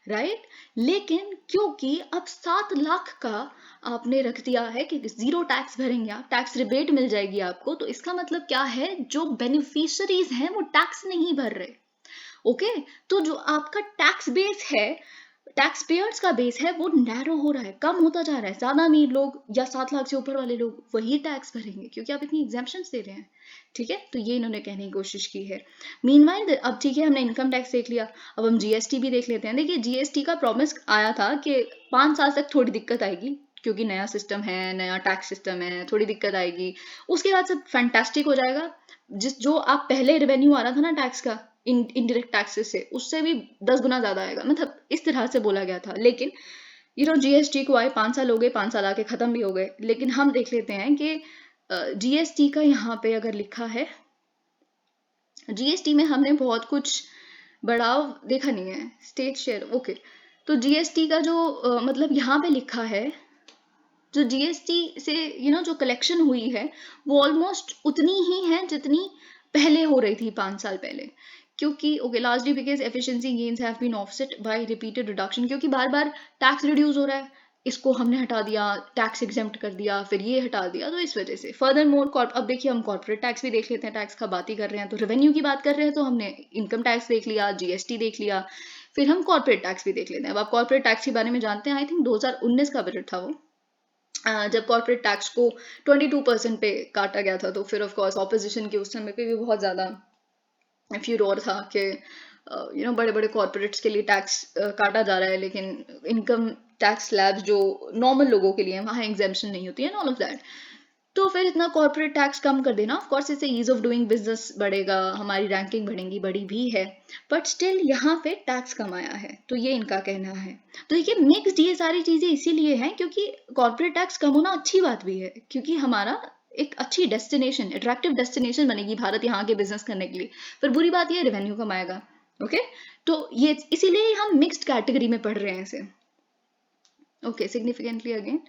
राइट लेकिन क्योंकि अब 7 लाख का आपने रख दिया है कि 0 टैक्स भरेंगे आप, टैक्स रिबेट मिल जाएगी आपको, तो इसका मतलब क्या है, जो बेनिफिशियरीज हैं वो टैक्स नहीं भर रहे। ओके, तो जो आपका टैक्स बेस है, टैक्स पेयर्स का बेस है, वो नैरो हो रहा है, कम होता जा रहा है। ज्यादा अमीर लोग या 7 लाख से ऊपर वाले लोग वही टैक्स भरेंगे, क्योंकि आप इतनी एग्जाम्पशंस दे रहे हैं। ठीक है, तो ये इन्होंने कहने की कोशिश की है। मीनवाइल, अब ठीक है, हमने इनकम टैक्स देख लिया, अब हम GST भी देख लेते हैं। देखिए, GST का प्रॉमिस आया था कि 5 साल तक थोड़ी दिक्कत आएगी, क्योंकि नया सिस्टम है, नया टैक्स सिस्टम है, थोड़ी दिक्कत आएगी, उसके बाद सब फैंटास्टिक हो जाएगा। जो आप पहले रेवेन्यू आ रहा था ना टैक्स का, इनडायरेक्ट टैक्सेस से, उससे भी 10 गुना ज्यादा आएगा, मतलब इस तरह से बोला गया था। लेकिन GST को आए 5 साल हो गए, 5 साल आके खत्म भी हो गए। लेकिन हम देख लेते हैं कि GST का यहाँ पे अगर लिखा है, GST में हमने बहुत कुछ बढ़ाव देखा नहीं है, स्टेट शेयर, ओके। तो जीएसटी का जो मतलब यहाँ पे लिखा है, जो जीएसटी से जो कलेक्शन हुई है वो ऑलमोस्ट उतनी ही है जितनी पहले हो रही थी 5 साल पहले, क्योंकि okay largely because efficiency gains have been offset by repeated reduction, क्योंकि बार बार टैक्स रिड्यूस हो रहा है, इसको हमने हटा दिया, टैक्स एग्जेम्प्ट कर दिया, फिर ये हटा दिया, तो इस वजह से फर्दर मोर अब देखिए हम कॉर्पोरेट टैक्स भी देख लेते हैं, टैक्स का बात ही कर रहे हैं तो रेवेन्यू की बात कर रहे हैं, तो हमने इनकम टैक्स देख लिया, जीएसटी देख लिया, फिर हम कॉर्पोरेट टैक्स भी देख लेते हैं। अब आप कॉर्पोरेट टैक्स के बारे में जानते हैं, आई थिंक 2019 का बजट था वो, जब कॉर्पोरेट टैक्स को 22% पे काटा गया था, तो फिर ऑफ कोर्स ऑपोजिशन के उस समय पे भी बहुत ज़्यादा फ्यूरोर था कि बड़े बड़े कॉर्पोरेट्स के लिए टैक्स काटा जा रहा है, लेकिन इनकम टैक्स स्लैब्स जो नॉर्मल लोगों के लिए हैं वहाँ एग्जेम्पशन नहीं होती है, ऑल ऑफ दैट। तो फिर इतना कॉर्पोरेट टैक्स कम कर देना, ऑफ कोर्स इससे ईज ऑफ डूइंग बिजनेस बढ़ेगा, हमारी रैंकिंग बढ़ेगी, बढ़ी भी है, बट स्टिल यहाँ पे टैक्स कम आया है, तो ये इनका कहना है। तो देखिए मिक्स्ड ये सारी चीजें इसीलिए हैं क्योंकि कॉर्पोरेट टैक्स कम होना अच्छी बात भी है, क्योंकि हमारा एक अच्छी डेस्टिनेशन, अट्रैक्टिव डेस्टिनेशन बनेगी भारत यहाँ के बिजनेस करने के लिए। फिर बुरी बात ये रेवेन्यू कम आएगा, ओके। तो ये इसीलिए हम मिक्स्ड कैटेगरी में पढ़ रहे हैं इसे, okay. Significantly again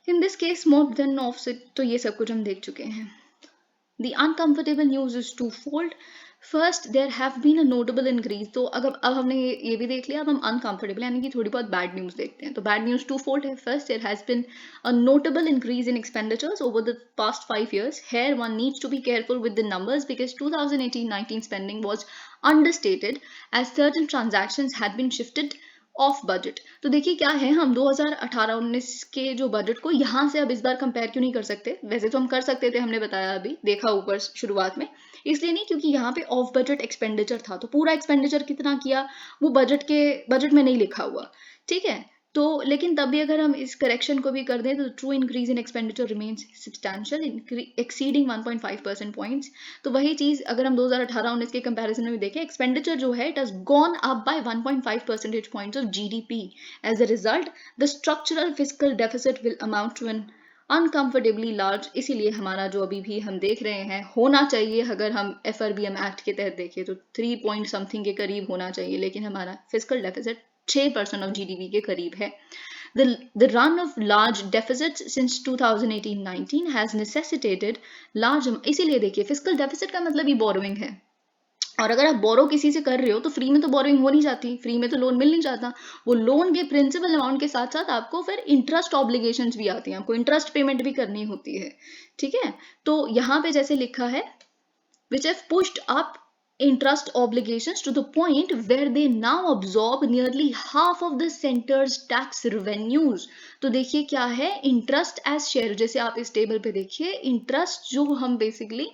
in this case more than offset, तो ये सब कुछ हम देख चुके हैं। The uncomfortable news is twofold. First, there have been a notable increase. तो अब हमने ये भी देख लिया, अब हम uncomfortable यानी कि थोड़ी बहुत bad news देखते हैं। तो bad news twofold है. First, there has been a notable increase in expenditures over the past 5 years. Here, one needs to be careful with the numbers because 2018-19 spending was understated as certain transactions had been shifted of budget. तो देखिए क्या है, हम 2018-19 के जो budget को यहाँ से अब इस बार कंपेयर क्यों नहीं कर सकते? वैसे तो हम कर सकते थे, हमने बताया अभी, देखा ऊपर शुरुआत में, इसलिए नहीं क्योंकि यहाँ पे ऑफ बजट एक्सपेंडिचर था, तो पूरा एक्सपेंडिचर कितना किया वो बजट में नहीं लिखा हुआ, ठीक है। तो लेकिन तब भी अगर हम इस करेक्शन को भी कर दें तो true increase in expenditure remains substantial, exceeding 1.5% points. तो वही चीज अगर हम 2018-19 के कंपैरिजन में भी देखें, एक्सपेंडिचर जो है it has gone up by 1.5 percentage points of GDP. As a result the structural fiscal deficit will amount to an uncomfortably large. इसीलिए हमारा जो अभी भी हम देख रहे हैं होना चाहिए, अगर हम FRBM एक्ट के तहत देखें तो 3 पॉइंट समथिंग के करीब होना चाहिए, लेकिन हमारा फिस्कल डेफिसिट 6% ऑफ जीडीपी के करीब है। The run of large deficits since 2018-19 has necessitated large, इसीलिए देखिए फिस्कल डेफिसिट का मतलब ही बोरोइंग है, और अगर आप बोरो किसी से कर रहे हो तो फ्री में तो बोरोइंग हो नहीं जाती, फ्री में तो लोन मिल नहीं जाता, वो लोन के प्रिंसिपल अमाउंट के साथ साथ आपको फिर इंटरेस्ट ऑब्लिगेशंस भी आती हैं, आपको इंटरेस्ट पेमेंट भी करनी होती है, ठीक है। तो यहाँ पे जैसे लिखा है which have pushed up interest obligations to the point where they now absorb nearly half of the center's tax revenues। तो देखिए क्या है, इंटरेस्ट एज शेयर, जैसे आप इस टेबल पे देखिए, इंटरेस्ट जो हम बेसिकली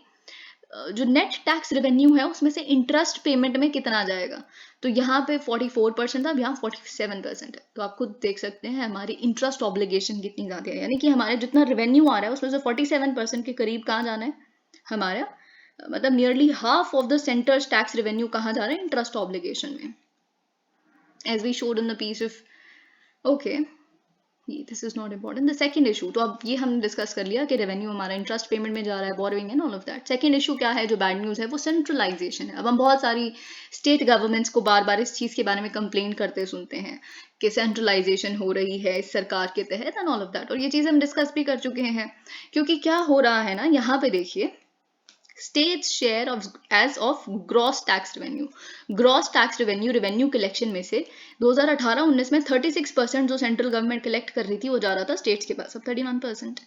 जो नेट टैक्स रेवेन्यू है उसमें से इंटरेस्ट पेमेंट में कितना जाएगा, तो यहाँ पे 44% था, अब यहाँ 47% है। तो आप खुद देख सकते हैं हमारी इंटरेस्ट ऑब्लिगेशन कितनी ज्यादा है, यानी कि हमारे जितना रेवेन्यू आ रहा है उसमें से 47% के करीब कहाँ जाना है हमारा, मतलब nearly half of the centre's tax revenue कहाँ जा रहा है, इंटरेस्ट ऑब्लिगेशन में, as we showed in the piece of, okay this is not important. The second issue, तो अब ये हम डिस्कस कर लिया कि रेवेन्यू हमारा इंटरेस्ट पेमेंट में जा रहा है, borrowing and all of that. Second issue क्या है जो बैड न्यूज है, वो सेंट्रलाइजेशन है। अब हम बहुत सारी स्टेट गवर्नमेंट्स को बार बार इस चीज के बारे में कंप्लेन करते सुनते हैं कि सेंट्रलाइजेशन हो रही है इस सरकार के तहत एंड ऑल ऑफ दैट, और ये चीज हम डिस्कस भी कर चुके हैं, क्योंकि क्या हो रहा है ना, यहाँ पे देखिए state's share of as of gross tax revenue revenue collection में से 2018-19 में 36% जो सेंट्रल गवर्नमेंट कलेक्ट कर रही थी वो जा रहा था स्टेट्स के पास, अब 31%।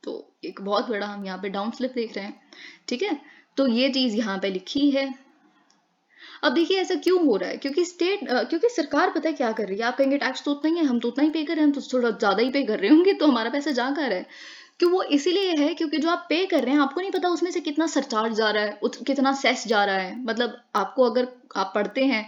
तो एक बहुत बड़ा हम यहाँ पे डाउन स्लिप देख रहे हैं, ठीक है। तो ये चीज यहाँ पे लिखी है। अब देखिए ऐसा क्यों हो रहा है, क्योंकि सरकार पता है क्या कर रही है, आप कहेंगे टैक्स तो उतना ही है, हम तो उतना ही पे कर रहे हैं, हम तो थोड़ा ज्यादा ही पे कर रहे होंगे, तो हमारा पैसा जा कर रहा है, कि वो इसीलिए है क्योंकि जो आप पे कर रहे हैं आपको नहीं पता उसमें से कितना सरचार्ज जा रहा है, कितना सेस जा रहा है, मतलब आपको अगर आप पढ़ते हैं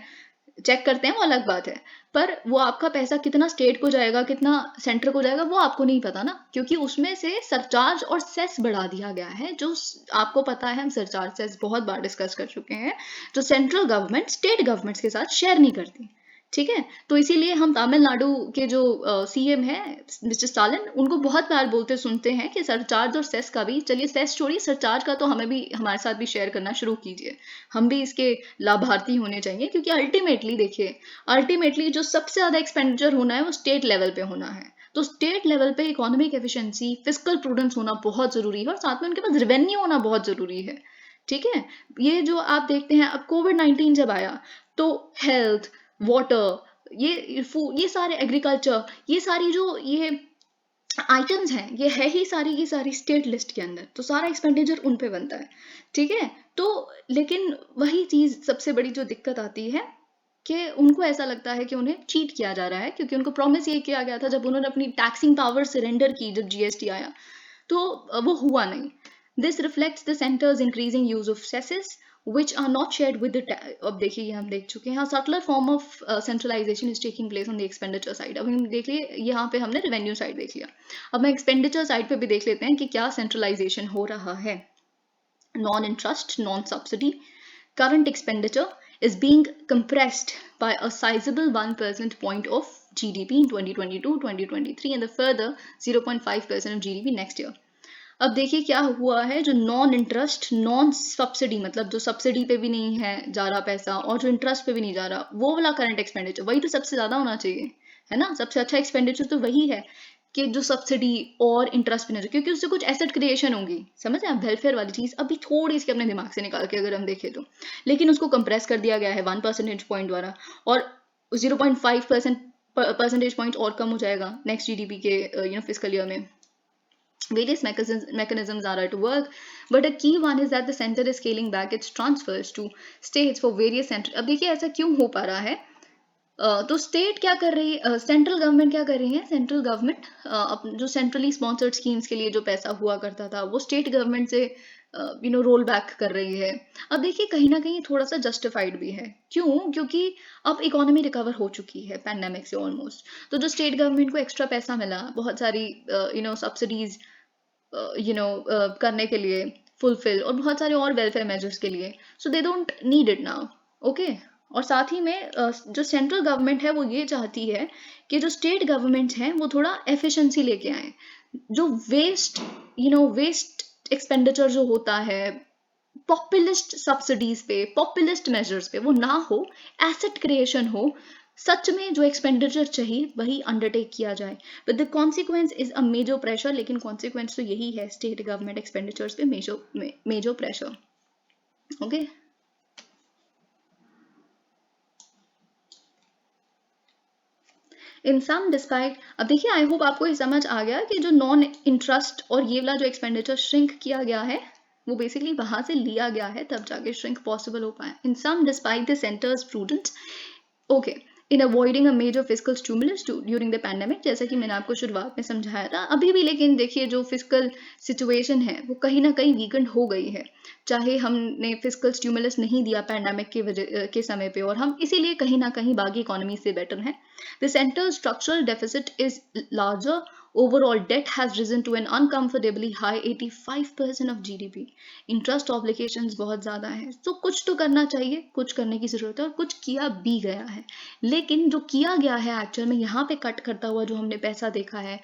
चेक करते हैं वो अलग बात है, पर वो आपका पैसा कितना स्टेट को जाएगा कितना सेंटर को जाएगा वो आपको नहीं पता ना, क्योंकि उसमें से सरचार्ज और सेस बढ़ा दिया गया है, जो आपको पता है, हम सरचार्ज सेस बहुत बार डिस्कस कर चुके हैं, जो सेंट्रल गवर्नमेंट स्टेट गवर्नमेंट्स के साथ शेयर नहीं करती, ठीक है। तो इसीलिए हम तमिलनाडु के जो सीएम है मिस्टर स्टालिन, उनको बहुत बार बोलते सुनते हैं कि सरचार्ज और सेस का भी, चलिए सेस छोड़िए, सरचार्ज का तो हमें भी हमारे साथ भी शेयर करना शुरू कीजिए, हम भी इसके लाभार्थी होने चाहिए, क्योंकि अल्टीमेटली देखिए, अल्टीमेटली जो सबसे ज़्यादा एक्सपेंडिचर होना है वो स्टेट लेवल पे होना है। तो स्टेट लेवल पे इकोनॉमिक एफिशिएंसी, फिस्कल प्रूडेंस होना बहुत ज़रूरी है, और साथ में उनके पास रेवेन्यू होना बहुत ज़रूरी है। ठीक है। ये जो आप देखते हैं, अब कोविड-19 जब आया तो हेल्थ, वाटर, ये सारे एग्रीकल्चर, ये सारी जो ये आइटम्स हैं, ये है ही सारी की सारी स्टेट लिस्ट के अंदर, तो सारा एक्सपेंडिचर उन पे बनता है। ठीक है। तो लेकिन वही चीज सबसे बड़ी जो दिक्कत आती है कि उनको ऐसा लगता है कि उन्हें चीट किया जा रहा है, क्योंकि उनको प्रॉमिस ये किया गया था जब उन्होंने अपनी टैक्सिंग पावर सरेंडर की, जब जीएसटी आया, तो वो हुआ नहीं। This reflects the centres increasing use of सेसेस which are not shared with the अब देखिए ये हम देख चुके हैं, हाँ subtler form of centralization is taking place on the expenditure side। अब हम देख लिए, यहाँ पे हमने revenue side देख लिया, अब मैं expenditure side पे भी देख लेते हैं कि क्या centralization हो रहा है। non interest, non subsidy current expenditure is being compressed by a sizable 1% point of GDP in 2022, 2023 and the further 0.5% of GDP next year। अब देखिए क्या हुआ है, जो नॉन इंटरेस्ट नॉन सब्सिडी, मतलब जो सब्सिडी पे भी नहीं है जा रहा पैसा और जो इंटरेस्ट पे भी नहीं जा रहा, वो वाला करंट एक्सपेंडिचर, वही तो सबसे ज्यादा होना चाहिए, है ना। सबसे अच्छा एक्सपेंडिचर तो वही है कि जो सब्सिडी और इंटरेस्ट पे नहीं, क्योंकि उससे कुछ एसेट क्रिएशन होगी, समझ रहे हैं, वेलफेयर वाली चीज अभी थोड़ी इसके अपने दिमाग से निकाल के अगर हम देखें तो, लेकिन उसको कंप्रेस कर दिया गया है 1% पॉइंट द्वारा, और 0.5% पॉइंट और कम हो जाएगा नेक्स्ट जीडीपी के फिस्कल ईयर में। Various mechanisms are at work, but a key one is that the center is scaling back its transfers to states for various central। अब देखिए ऐसा क्यों हो पा रहा है, तो स्टेट क्या कर रही है, सेंट्रल गवर्नमेंट क्या कर रही है, सेंट्रल गवर्नमेंट जो सेंट्रली स्पॉन्सर्ड स्कीम्स के लिए जो पैसा हुआ करता था वो स्टेट गवर्नमेंट से रोल बैक कर रही है। अब देखिए कहीं ना कहीं थोड़ा सा जस्टिफाइड भी है, क्यों, क्योंकि अब इकोनॉमी रिकवर हो चुकी है पैंडेमिक से ऑलमोस्ट, तो जो स्टेट गवर्नमेंट को एक्स्ट्रा पैसा मिला, बहुत सारी सब्सिडीज करने के लिए, फुलफिल, और बहुत सारे और वेलफेयर मेजर्स के लिए, so they don't need it now. Okay. और साथ ही में जो सेंट्रल गवर्नमेंट है वो ये चाहती है कि जो स्टेट गवर्नमेंट हैं वो थोड़ा एफिशिएंसी लेके आए, जो वेस्ट एक्सपेंडिचर जो होता है पॉपुलिस्ट सब्सिडीज पे, पॉपुलिस्ट मेजर्स पे, वो ना हो, एसेट क्रिएशन हो, सच में जो एक्सपेंडिचर चाहिए वही अंडरटेक किया जाए, but the consequence is a major pressure. लेकिन कॉन्सिक्वेंस तो यही है, स्टेट गवर्नमेंट एक्सपेंडिचर्स पे मेजर प्रेशर। ओके। इन सम डिस्पाइट, अब देखिए आई होप आपको ये समझ आ गया कि जो नॉन इंटरेस्ट और ये वाला जो एक्सपेंडिचर श्रिंक किया गया है वो बेसिकली वहां से लिया गया है, तब जाके श्रिंक पॉसिबल हो पाए। In sum despite the centre's prudent, okay, in avoiding a major fiscal stimulus during the pandemic, जैसा कि मैंने आपको शुरुआत में समझाया था, अभी भी लेकिन देखिए जो फिस्कल सिचुएशन है वो कहीं ना कहीं वीकेंड हो गई है, चाहे हमने फिस्कल स्टिमुलस नहीं दिया पैंडेमिक के समय पे, और हम इसीलिए कहीं ना कहीं बाकी इकोनॉमी से बेटर हैं। The central structural deficit is larger, overall debt has risen to an uncomfortably high 85% of GDP, interest obligations बहुत ज़्यादा हैं, तो कुछ तो करना चाहिए, कुछ करने की ज़रूरत है, और कुछ किया भी गया है, लेकिन जो किया गया है एक्चुअल में यहाँ पे कट करता हुआ जो हमने पैसा देखा है,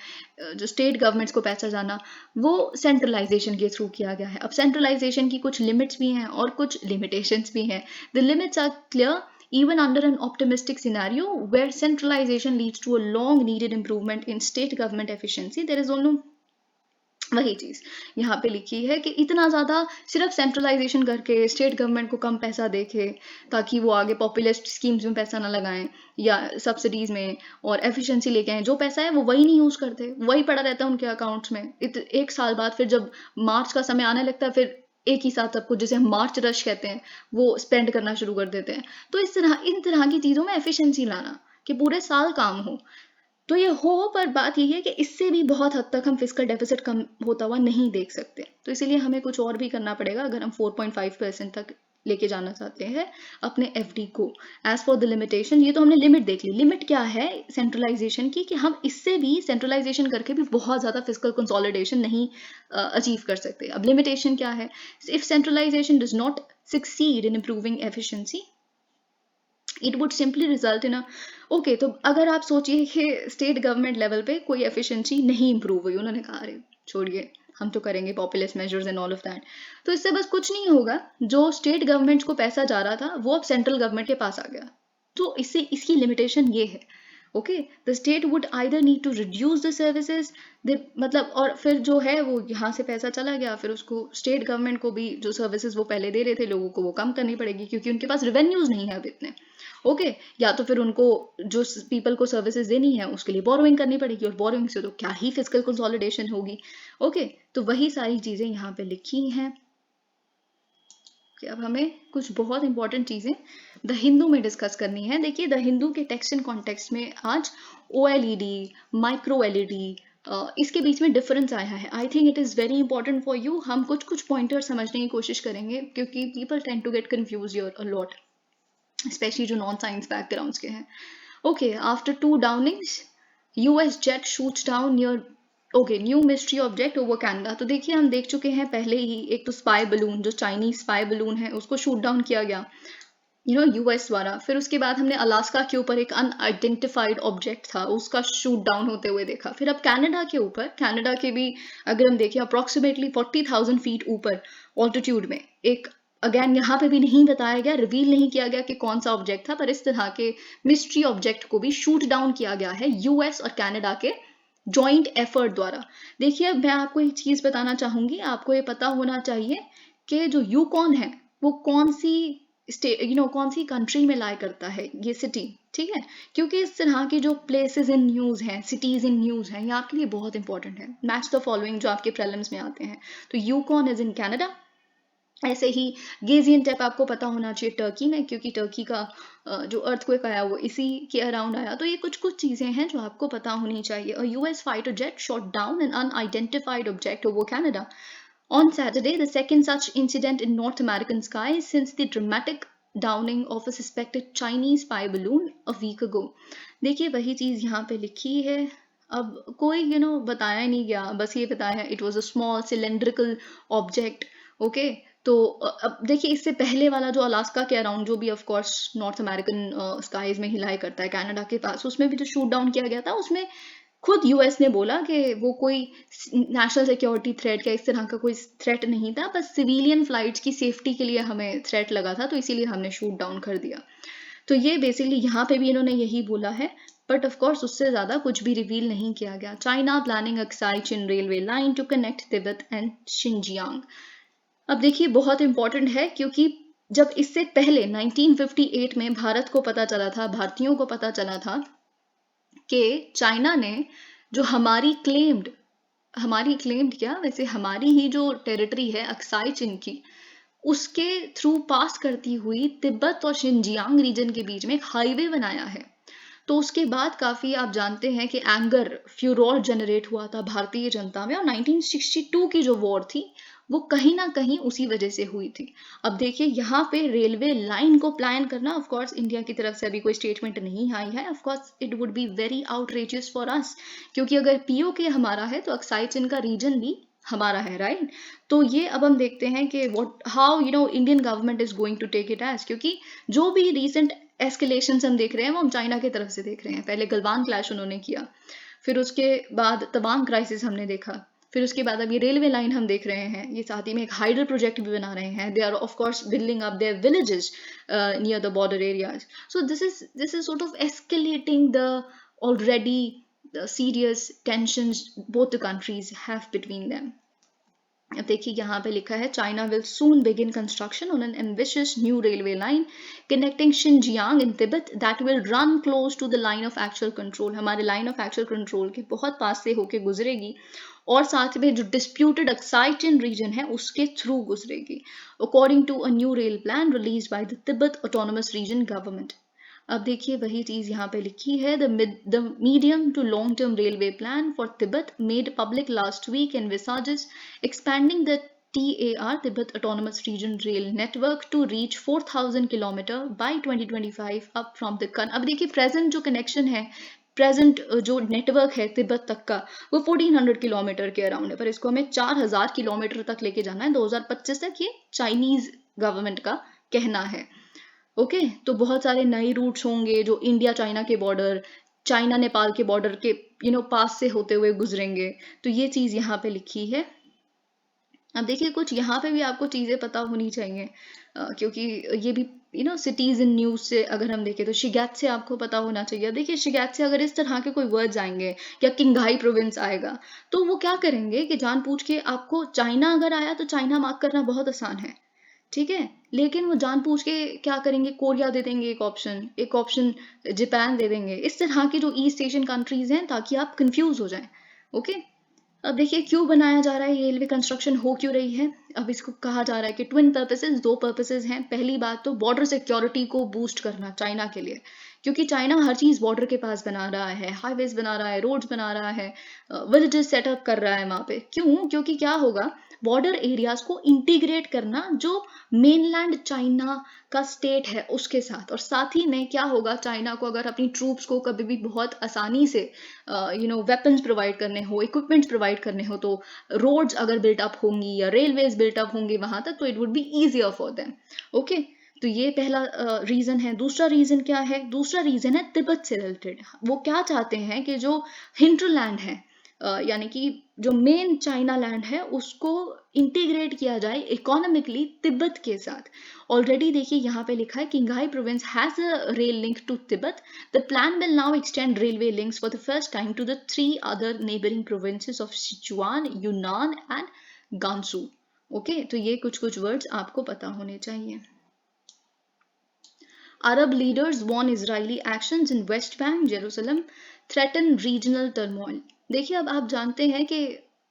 जो स्टेट गवर्नमेंट्स को पैसा जाना, वो सेंट्रलाइजेशन के थ्रू किया गया है। अब सेंट्रलाइजेशन की कुछ लिमिट्स भी हैं और कुछ लिमिटेशंस भी हैं। The limits are clear even under an optimistic scenario where centralization leads to a long needed improvement in state government efficiency, there is only वही चीज यहाँ पे लिखी है कि इतना ज्यादा सिर्फ सेंट्रलाइजेशन करके स्टेट गवर्नमेंट को कम पैसा देखे ताकि वो आगे पॉपुलिस्ट स्कीम्स में पैसा ना लगाएं या सब्सिडीज में, और एफिशिएंसी लेके आए, जो पैसा है वो वही नहीं यूज करते, वही पड़ा रहता है उनके अकाउंट्स में। एक साल बाद फिर जब मार्च का समय आने लगता है, फिर एक ही साथ सब कुछ, जैसे हम मार्च रश कहते हैं, वो स्पेंड करना शुरू कर देते हैं। तो इन तरह की चीजों में एफिशिएंसी लाना कि पूरे साल काम हो, तो ये हो, पर बात यही है कि इससे भी बहुत हद तक हम फिस्कल डेफिसिट कम होता हुआ नहीं देख सकते, तो इसीलिए हमें कुछ और भी करना पड़ेगा अगर हम 4.5% तक लेके जाना चाहते हैं अपने एफडी को। एज फॉर द लिमिटेशन, ये तो हमने लिमिट देख ली, लिमिट क्या है सेंट्रलाइजेशन की, कि हम इससे भी सेंट्रलाइजेशन करके भी बहुत ज्यादा फिस्कल कंसोलिडेशन नहीं अचीव कर सकते। अब लिमिटेशन क्या है, if centralisation does not succeed in improving efficiency, it would simply result in okay. तो अगर आप सोचिए कि स्टेट गवर्नमेंट लेवल पे कोई एफिशिएंसी नहीं इंप्रूव हुई, उन्होंने कहा अरे छोड़िए हम तो करेंगे populace measures and all of that, तो इससे बस कुछ नहीं होगा। जो स्टेट गवर्नमेंट को पैसा जा रहा था वो अब सेंट्रल गवर्नमेंट के पास आ गया। तो इससे इसकी लिमिटेशन ये है, okay, the state would either need to reduce the services, मतलब, और फिर जो है वो यहाँ से पैसा चला गया, फिर उसको स्टेट गवर्नमेंट को भी जो सर्विसेज वो पहले दे रहे थे लोगों को वो कम करनी पड़ेगी क्योंकि उनके पास रेवेन्यूज नहीं है अब इतने, ओके, या तो फिर उनको जो पीपल को सर्विसेज देनी है उसके लिए बोरोइंग करनी पड़ेगी, और बोरोइंग से तो क्या ही फिजिकल कंसोलिडेशन होगी, ओके। तो वही सारी चीजें यहाँ पे लिखी हैं। अब हमें कुछ बहुत इंपॉर्टेंट चीजें द हिंदू में डिस्कस करनी है। देखिए द हिंदू के टेक्स्ट एंड कॉन्टेक्स्ट में आज OLED, माइक्रो LED, इसके बीच में डिफरेंस आया है। I think it is very important for you. हम कुछ कुछ पॉइंटर समझने की कोशिश करेंगे क्योंकि people tend to get confuse your a lot, specially जो नॉन साइंस बैकग्राउंड्स के हैं। Okay, after 2 downings US jet shoots down near, okay, new mystery object over Canada. तो देखिए हम देख चुके हैं पहले ही, एक तो स्पाई बलून, जो चाइनीज स्पाई बलून है उसको शूट डाउन किया गया US द्वारा। फिर उसके बाद हमने अलास्का के ऊपर एक अनआइडेंटिफाइड ऑब्जेक्ट था उसका शूट डाउन होते हुए देखा। फिर अब कनाडा के ऊपर, कनाडा के भी अगर हम देखें अप्रोक्सीमेटली 40,000 फीट ऊपर ऑल्टीट्यूड में एक, अगेन यहाँ पे भी नहीं बताया गया, रिवील नहीं किया गया कि कौन सा ऑब्जेक्ट था, पर इस तरह के मिस्ट्री ऑब्जेक्ट को भी शूट डाउन किया गया है US और कनाडा के जॉइंट एफर्ट द्वारा। देखिए मैं आपको एक चीज बताना चाहूंगी, आपको ये पता होना चाहिए कि जो यूकॉन है वो कौन सी स्टेट, कौन सी कंट्री में लाई करता है ये सिटी, ठीक है, क्योंकि इस तरह की जो प्लेसेस इन न्यूज हैं, सिटीज इन न्यूज हैं, ये आपके लिए बहुत इंपॉर्टेंट है। मैच द फॉलोइंग जो आपके प्रीलिम्स में आते हैं। तो यूकॉन इज इन कनाडा। ऐसे ही गेजियनटेप आपको पता होना चाहिए टर्की में, क्योंकि टर्की का जो अर्थक्वेक आया वो इसी के अराउंड आया। तो ये कुछ कुछ चीजें हैं जो आपको पता होनी चाहिए। और US fighter jet shot down an unidentified object over Canada on Saturday, the second such incident in North American skies since the dramatic downing of a suspected Chinese spy balloon a week ago. देखिए वही चीज यहाँ पे लिखी है। अब कोई बताया नहीं गया, बस ये बताया है it was a small cylindrical object, okay. तो अब देखिए इससे पहले वाला जो अलास्का के अराउंड, जो भी of course North American skies में हिलाई करता है कनाडा के पास, उसमें भी जो शूट डाउन किया गया था उसमें खुद US ने बोला कि वो कोई नेशनल सिक्योरिटी थ्रेट या इस तरह का कोई थ्रेट नहीं था, बस सिविलियन फ्लाइट्स की सेफ्टी के लिए हमें थ्रेट लगा था, तो इसीलिए हमने शूट डाउन कर दिया। तो ये बेसिकली यहाँ पे भी इन्होंने यही बोला है, बट ऑफ कोर्स उससे ज्यादा कुछ भी रिवील नहीं किया गया। China planning Aksai Chin railway line to connect Tibet and Xinjiang. अब देखिए बहुत इंपॉर्टेंट है क्योंकि जब इससे पहले 1958 में भारत को पता चला था, भारतीयों को पता चला था कि चाइना ने जो हमारी क्लेम्ड क्या, वैसे हमारी ही जो टेरिटरी है अक्साई चिन की, उसके थ्रू पास करती हुई तिब्बत और शिनजियांग रीजन के बीच में एक हाईवे बनाया है। तो उसके बाद काफी आप जानते हैं कि एंगर, फ्यूरोर जनरेट हुआ था भारतीय जनता में, और 1962 की जो वॉर थी वो कहीं ना कहीं उसी वजह से हुई थी। अब देखिए यहाँ पे रेलवे लाइन को प्लान करना, ऑफ कोर्स इंडिया की तरफ से अभी कोई स्टेटमेंट नहीं आई है, of course it would be very outrageous for us, क्योंकि अगर POK हमारा है तो अक्साई चिन का रीजन भी हमारा है, राइट। तो ये अब हम देखते हैं कि how Indian government is going to take it as, क्योंकि जो भी रिसेंट एस्केलेशन हम देख रहे हैं वो हम चाइना की तरफ से देख रहे हैं। पहले गलवान क्लैश उन्होंने किया, फिर उसके बाद तवांग क्राइसिस हमने देखा, फिर उसके बाद अब ये रेलवे लाइन हम देख रहे हैं, ये साथ ही में एक हाइडल प्रोजेक्ट भी बना रहे हैं। They are of course building up their villages near the border areas. So this is sort of escalating the already serious tensions both the countries have between them. अब देखिए यहाँ पे लिखा है China will soon begin construction on an ambitious new railway line connecting Xinjiang in Tibet that will run close to the line of actual control. हमारे line of actual control के बहुत पास से होके गुजरेगी, और साथ में जो डिस्प्यूटेड अक्साई चिन रीजन है उसके थ्रू गुजरेगी, according to a new rail plan release by the Tibet autonomous region government. अब देखिए वही चीज यहाँ पे लिखी है, the medium to long term railway plan for Tibet made public last week envisages expanding the TAR Tibet Autonomous Region Rail Network to reach 4,000 kilometre by 2025 up from the अब देखिए प्रेजेंट जो कनेक्शन है, present जो network है तिब्बत तक का वो 1400 kilometre के अराउंड है, पर इसको हमें 4000 किलोमीटर तक लेके जाना है 2025 तक, ये चाइनीज गवर्नमेंट का कहना है। ओके, तो बहुत सारे नए रूट्स होंगे जो इंडिया चाइना के बॉर्डर, चाइना नेपाल के बॉर्डर के पास से होते हुए गुजरेंगे। तो ये चीज़ यहाँ पे लिखी है। अब देखिए कुछ यहाँ पे भी आपको चीज़ें पता होनी चाहिए, क्योंकि ये भी सिटीज इन न्यूज़ से अगर हम देखें तो शिगैत से आपको पता होना चाहिए। देखिए शिगैत से अगर इस तरह के कोई वर्ड्स आएंगे या किंघाई प्रोविंस आएगा तो वो क्या करेंगे कि जानबूझ के आपको, चाइना अगर आया तो चाइना मार्क करना बहुत आसान है, ठीक है, लेकिन वो जानबूझ के क्या करेंगे, कोरिया दे देंगे एक ऑप्शन जापान दे देंगे, इस तरह की जो ईस्ट एशियन कंट्रीज हैं, ताकि आप कंफ्यूज हो जाएं। ओके, अब देखिए क्यों बनाया जा रहा है, ये रेलवे कंस्ट्रक्शन हो क्यों रही है। अब इसको कहा जा रहा है कि ट्विन पर्पसेस, दो पर्पसेस हैं। पहली बात तो बॉर्डर सिक्योरिटी को बूस्ट करना चाइना के लिए, क्योंकि चाइना हर चीज बॉर्डर के पास बना रहा है, हाईवेज बना रहा है, रोड्स बना रहा है, विलेजेस सेटअप कर रहा है वहां पे। क्यों? क्योंकि क्या होगा, बॉर्डर एरियाज को इंटीग्रेट करना जो मेनलैंड चाइना का स्टेट है उसके साथ, और साथ ही में क्या होगा, चाइना को अगर अपनी ट्रूप्स को कभी भी बहुत आसानी से वेपन्स प्रोवाइड करने हो, इक्विपमेंट्स प्रोवाइड करने हो, तो रोड्स अगर बिल्टअप होंगी या रेलवेज बिल्टअप होंगे वहां तक, तो it would be easier for them. Okay, तो ये पहला रीजन है। दूसरा रीजन क्या है? दूसरा रीजन है तिब्बत से रिलेटेड। वो क्या चाहते हैं कि जो हिंटरलैंड है, यानी कि जो मेन चाइना लैंड है, उसको इंटीग्रेट किया जाए इकोनॉमिकली तिब्बत के साथ। ऑलरेडी देखिए यहाँ पे लिखा है Qinghai province has a rail link to Tibet. The plan will now extend railway links for the first time to the 3 other neighbouring provinces of Sichuan, Yunnan and Gansu. Okay, तो ये कुछ कुछ words आपको पता होने चाहिए। Arab leaders warn Israeli actions in West Bank, Jerusalem threaten regional turmoil. देखिए अब आप जानते हैं कि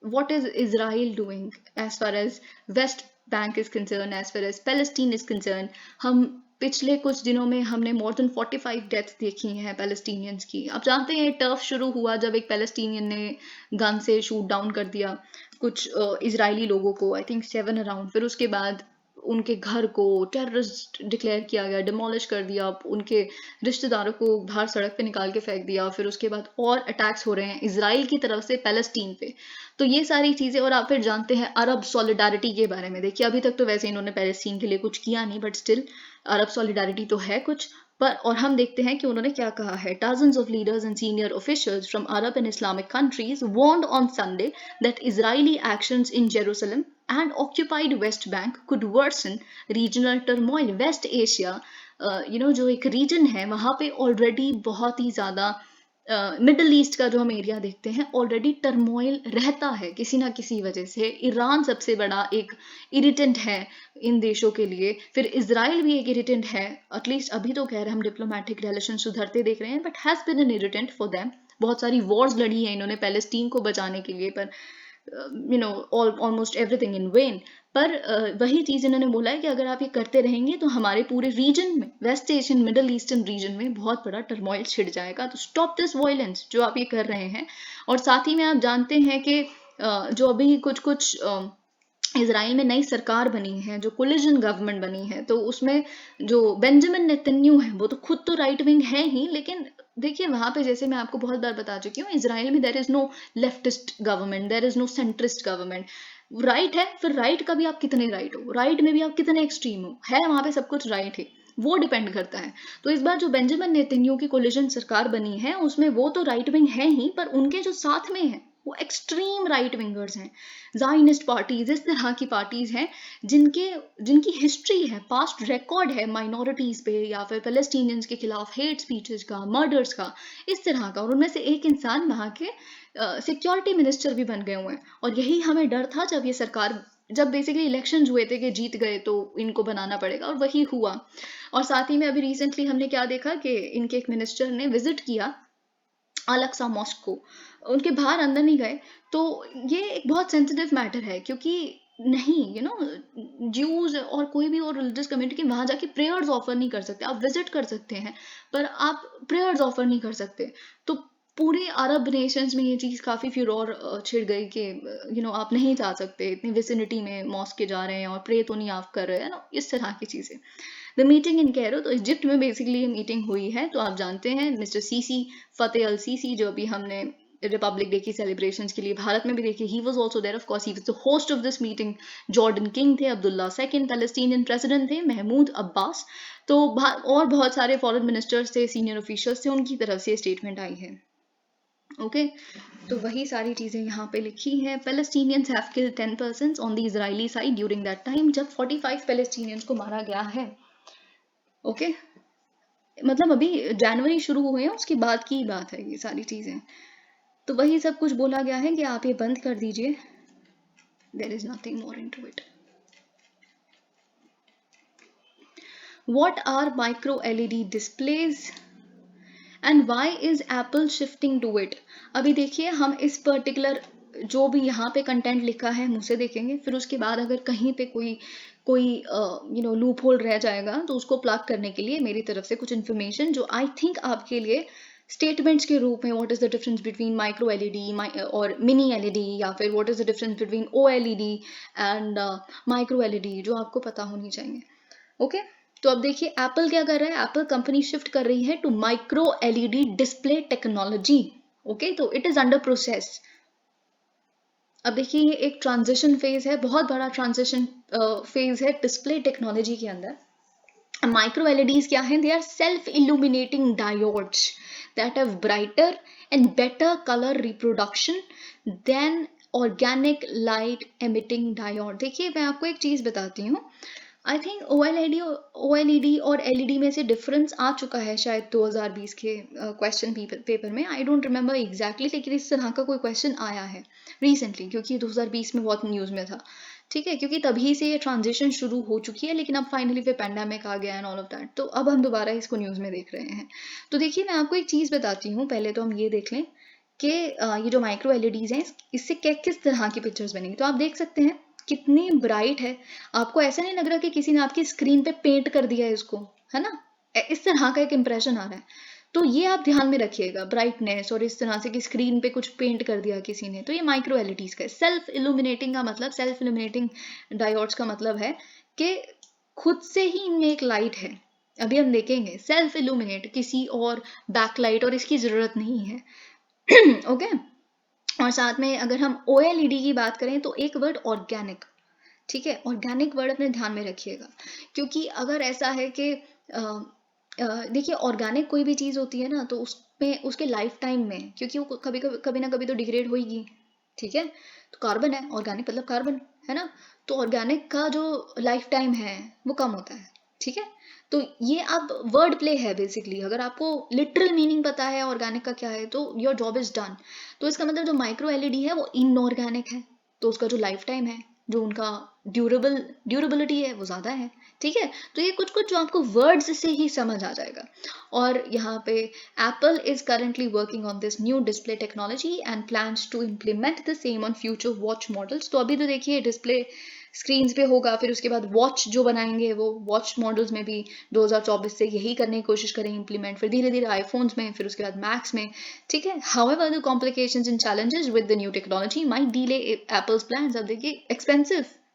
what is Israel doing as far as West Bank is concerned, as far as Palestine is concerned. हम पिछले कुछ दिनों में हमने more than 45 डेथ्स देखी हैं पैलेस्टीनियंस की। आप जानते हैं टर्फ शुरू हुआ जब एक पैलेस्टीनियन ने गन से शूट डाउन कर दिया कुछ इजरायली लोगों को, आई थिंक 7 अराउंड। फिर उसके बाद उनके घर को टेररिस्ट डिक्लेयर किया गया, डिमोलिश कर दिया, उनके रिश्तेदारों को बाहर सड़क पे निकाल के फेंक दिया। फिर उसके बाद और अटैक्स हो रहे हैं इजराइल की तरफ से पैलेस्टीन पे। तो ये सारी चीजें, और आप फिर जानते हैं अरब सॉलिडारिटी के बारे में। देखिए अभी तक तो वैसे इन्होंने पैलेस्टीन के लिए कुछ किया नहीं, बट स्टिल अरब सॉलिडारिटी तो है कुछ पर। और हम देखते हैं कि उन्होंने क्या कहा है। Dozens of leaders and senior officials from Arab and Islamic countries warned on Sunday that Israeli actions in Jerusalem and occupied West Bank could worsen regional turmoil. West Asia, जो एक रीजन है, वहां पे ऑलरेडी बहुत ही ज्यादा middle east का जो हम एरिया देखते हैं, ऑलरेडी टर्मोइल रहता है किसी ना किसी वजह से। ईरान सबसे बड़ा एक इरिटेंट है इन देशों के लिए, फिर इजराइल भी एक इरिटेंट है। एटलीस्ट अभी तो कह रहे हैं हम डिप्लोमेटिक रिलेशन सुधरते देख रहे हैं, but has been an irritant for them. बहुत सारी वॉर्स लड़ी है इन्होंने पैलेस्टीन को बचाने के लिए, पर ऑलमोस्ट एवरीथिंग इन वेन। पर वही चीज इन्होंने बोला है कि अगर आप ये करते रहेंगे तो हमारे पूरे रीजन में, West Asian Middle Eastern region में बहुत बड़ा टर्मोइल छिड़ जाएगा। तो स्टॉप दिस वायलेंस जो आप ये कर रहे हैं। और साथ ही में आप जानते हैं कि जो अभी कुछ कुछ इजराइल में नई सरकार बनी है, जो कोलिजन गवर्नमेंट बनी है, तो उसमें जो बेंजामिन नेतन्याहू है वो तो खुद तो राइट विंग है ही, लेकिन देखिए वहां पे, जैसे मैं आपको बहुत बार बता चुकी हूँ, इजराइल में there is no leftist government, there is no centrist government. Right है, फिर राइट का भी आप कितने राइट हो, राइट में भी आप कितने एक्सट्रीम हो, है वहां पे सब कुछ राइट है, वो डिपेंड करता है। तो इस बार जो बेंजामिन नेतन्याहू की कोलिजन सरकार बनी है, उसमें वो तो राइट विंग है ही, पर उनके जो साथ में है वो एक्सट्रीम राइट विंगर्स हैं, जाइनिस्ट पार्टीज, इस तरह की पार्टीज हैं जिनकी हिस्ट्री है, पास्ट रिकॉर्ड है माइनॉरिटीज पे या फिर पैलेस्टीनियंस के खिलाफ हेट स्पीचेस का, मर्डर्स का, इस तरह का। और उनमें से एक इंसान वहां के सिक्योरिटी मिनिस्टर भी बन गए हुए हैं। और यही हमें डर था जब ये सरकार, जब बेसिकली इलेक्शंस हुए थे कि जीत गए तो इनको बनाना पड़ेगा, और वही हुआ। और साथ ही में अभी रिसेंटली हमने क्या देखा कि इनके एक मिनिस्टर ने विजिट किया अलक्सा मॉस्क को, उनके बाहर अंदर नहीं गए। तो ये एक बहुत सेंसिटिव मैटर है, क्योंकि नहीं ज्यूज और कोई भी और रिलीजियस कम्युनिटी वहां जाके प्रेयर्स ऑफर नहीं कर सकते। आप विजिट कर सकते हैं पर आप प्रेयर्स ऑफर नहीं कर सकते। तो पूरे अरब नेशंस में ये चीज काफी फिर छिड़ गई कि आप नहीं जा सकते, इतनी विसिनिटी में मॉस्क के जा रहे हैं और प्रे तो नहीं आप कर रहे हैं ना, इस तरह की चीजें। द मीटिंग इन कैरो, तो इजिप्ट में बेसिकली ये मीटिंग हुई है। तो आप जानते हैं मिस्टर सीसी, फतेह अल सीसी, जो अभी हमने रिपब्लिक डे की सेलिब्रेशंस के लिए भारत में भी देखिए he was also there, of course he was the host of this meeting. Jordan king थे, अब्दुल्ला सेकंड पैलेस्टीनियन प्रेसिडेंट थे, महमूद अब्बास, तो और बहुत सारे फॉरेन मिनिस्टर्स थे, सीनियर ऑफिशियल्स थे, उनकी तरफ से स्टेटमेंट आई है। ओके तो वही सारी चीज़ें यहाँ पे लिखी हैं। Palestinians have killed 10 persons on the Israeli side during that time, जब 45 पैलेस्टीनियंस को मारा गया है। ओके मतलब अभी जनवरी शुरू हुए हैं उसके बाद की बात है ये सारी चीज़ें। तो वही सब कुछ बोला गया है कि आप ये बंद कर दीजिए, there is nothing more into it. What are micro LED displays and why is Apple shifting to it. अभी देखिए हम इस पर्टिकुलर जो भी यहाँ पे कंटेंट लिखा है हम उसे देखेंगे, फिर उसके बाद अगर कहीं पे कोई लूप होल रह जाएगा तो उसको प्लग करने के लिए मेरी तरफ से कुछ इन्फॉर्मेशन जो आई थिंक आपके लिए स्टेटमेंट्स के रूप में, what is the difference between micro LED और मिनी एलईडी, या फिर what is the difference between OLED and micro LED, जो आपको पता होनी चाहिए। ओके तो अब देखिए एप्पल क्या कर रहा है, एप्पल कंपनी शिफ्ट कर रही है to micro LED display technology. Okay तो इट इज अंडर प्रोसेस। अब देखिए ये एक ट्रांजिशन फेज है, बहुत बड़ा ट्रांजिशन फेज है डिस्प्ले टेक्नोलॉजी के अंदर। माइक्रो एलईडीज क्या है, they are self illuminating diodes that have brighter and better colour reproduction than organic light emitting diode. देखिए मैं आपको एक चीज बताती हूँ, आई थिंक ओएलईडी और एलईडी में से डिफरेंस आ चुका है शायद 2020 के क्वेश्चन पेपर में, आई डोंट रिमेम्बर एग्जैक्टली, लेकिन इस तरह का कोई क्वेश्चन आया है रिसेंटली, क्योंकि 2020 में बहुत न्यूज़ में था। ठीक है, क्योंकि तभी से ये ट्रांजिशन शुरू हो चुकी है, लेकिन अब फाइनली फिर पैंडेमिक आ गया एंड ऑल ऑफ दैट, तो अब हम दोबारा इसको न्यूज़ में देख रहे हैं। तो देखिए मैं आपको एक चीज़ बताती हूँ, पहले तो हम ये देख लें कि ये जो माइक्रो एलईडीज हैं इससे किस तरह की पिक्चर्स बनेंगी। तो आप देख सकते हैं कितनी ब्राइट है, आपको ऐसा नहीं लग रहा कि किसी ने आपकी स्क्रीन पे पेंट कर दिया है इसको, है ना, इस तरह का एक इंप्रेशन आ रहा है। तो ये आप ध्यान में रखिएगा, ब्राइटनेस और इस तरह से कि स्क्रीन पे कुछ पेंट कर दिया किसी ने, तो ये माइक्रो एलईडीज का है। सेल्फ इल्यूमिनेटिंग का मतलब, सेल्फ इल्यूमिनेटिंग डायोड्स का मतलब है कि खुद से ही इनमें एक लाइट है। अभी हम देखेंगे सेल्फ इल्यूमिनेट, किसी और बैकलाइट और इसकी जरूरत नहीं है। ओके और साथ में अगर हम ओएलईडी की बात करें तो एक वर्ड ऑर्गेनिक, ठीक है, ऑर्गेनिक वर्ड अपने ध्यान में रखिएगा, क्योंकि अगर ऐसा है कि देखिए ऑर्गेनिक कोई भी चीज़ होती है ना तो उसमें उसके लाइफ टाइम में, क्योंकि वो कभी ना कभी तो डिग्रेड होगी, ठीक है, तो कार्बन है, ऑर्गेनिक मतलब कार्बन है ना, तो ऑर्गेनिक का जो लाइफ टाइम है वो कम होता है, ठीक है। तो ये अब वर्ड प्ले है बेसिकली, अगर आपको लिटरल मीनिंग पता है ऑर्गेनिक का क्या है तो योर जॉब इज डन। तो इसका मतलब जो माइक्रो एलईडी है वो इनऑर्गेनिक है, तो उसका जो लाइफ टाइम है, जो उनका ड्यूरेबिलिटी है वो ज़्यादा है, ठीक है। तो ये कुछ जो आपको वर्ड्स से ही समझ आ जाएगा। और यहाँ पे Apple is currently working on this new display technology and plans to implement the same on future watch models. तो अभी तो देखिए डिस्प्ले स्क्रीन्स पे होगा, फिर उसके बाद वॉच जो बनाएंगे वो वॉच मॉडल्स में भी 2024 से यही करने की कोशिश करें इम्प्लीमेंट, फिर धीरे धीरे आईफोन्स में, फिर उसके बाद मैक्स में, ठीक है। However the complications and challenges with the new technology might delay apples plans. अब देखिए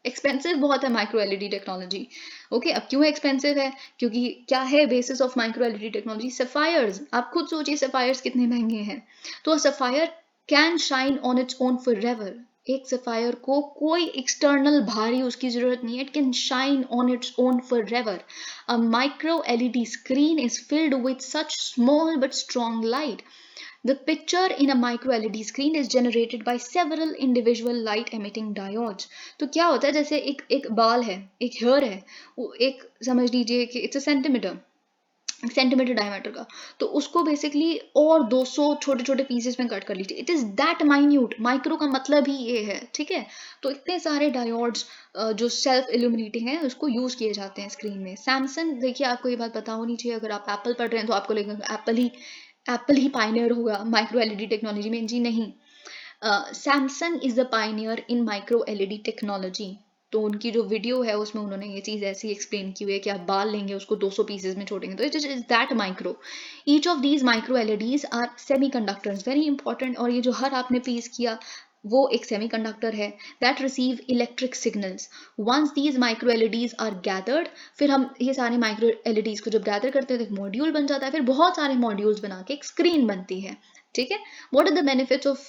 एक्सपेंसिव बहुत है माइक्रो एलईडी टेक्नोलॉजी। ओके अब क्यों एक्सपेंसिव है, क्योंकि क्या है basis of micro LED technology, sapphires. आप खुद सोचिए सफायर्स कितने महंगे हैं। तो sapphire can shine on its own forever, एक सफायर को कोई एक्सटर्नल भारी उसकी जरूरत नहीं है, it can shine on its own forever. A micro LED screen is filled with such small but strong light. The picture in a micro LED screen is generated by several individual light emitting diodes. तो क्या होता है, जैसे एक बाल है, एक hair है, वो एक समझ लीजिए कि इट्स अ सेंटीमीटर डायमीटर का, तो उसको बेसिकली और 200 छोटे छोटे पीसेस में कट कर लीजिए, it is that minute. Micro का मतलब ही ये है, ठीक है। तो इतने सारे डायोड्स जो सेल्फ इल्यूमिनेटिंग है उसको यूज किए जाते हैं स्क्रीन में। सैमसंग, देखिए आपको ये बात पता होनी चाहिए, अगर आप एप्पल पढ़ रहे हैं तो आपको लगेगा एप्पल ही पायनियर होगा माइक्रो एलईडी टेक्नोलॉजी में, जी नहीं। Samsung is the Pioneer in micro LED technology. तो उनकी जो वीडियो है उसमें उन्होंने ये चीज़ ऐसी एक्सप्लेन की हुई है कि आप बाल लेंगे उसको 200 पीसेस में छोड़ेंगे, तो it is that micro. Each of these micro LEDs are semiconductors, very important. और ये जो हर आपने पीस किया वो एक सेमीकंडक्टर है that receive electric signals. Once these micro LEDs are gathered, फिर हम ये सारे माइक्रो एलईडीज को जब गैदर करते हैं तो एक मॉड्यूल बन जाता है, फिर बहुत सारे मॉड्यूल्स बना के एक स्क्रीन बनती है, ठीक है. What are the benefits of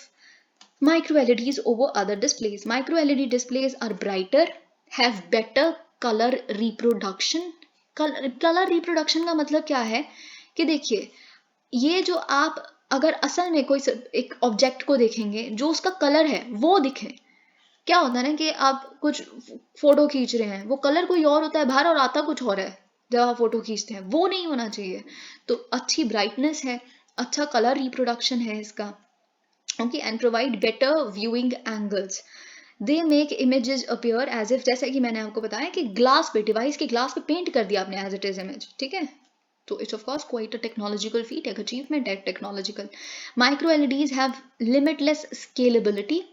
micro LEDs over other displays? Micro LED displays are brighter, have better color reproduction. Colour reproduction का मतलब क्या है कि देखिए, ये जो आप अगर असल में कोई एक ऑब्जेक्ट को देखेंगे, जो उसका कलर है वो दिखे. क्या होता है ना कि आप कुछ फोटो खींच रहे हैं, वो कलर कोई और होता है बाहर और आता कुछ और है जब आप फोटो खींचते हैं, वो नहीं होना चाहिए. तो अच्छी ब्राइटनेस है, अच्छा कलर रिप्रोडक्शन है इसका. Okay, and provide better viewing angles. They make images appear as if, जैसा कि मैंने आपको बताया कि ग्लास पे, डिवाइस के ग्लास पे पेंट कर दिया आपने एज इट इज इमेज. ठीक है, तो it's of course quite a technological feet, एक अचीवमेंट है technological. Micro LEDs have limitless scalability.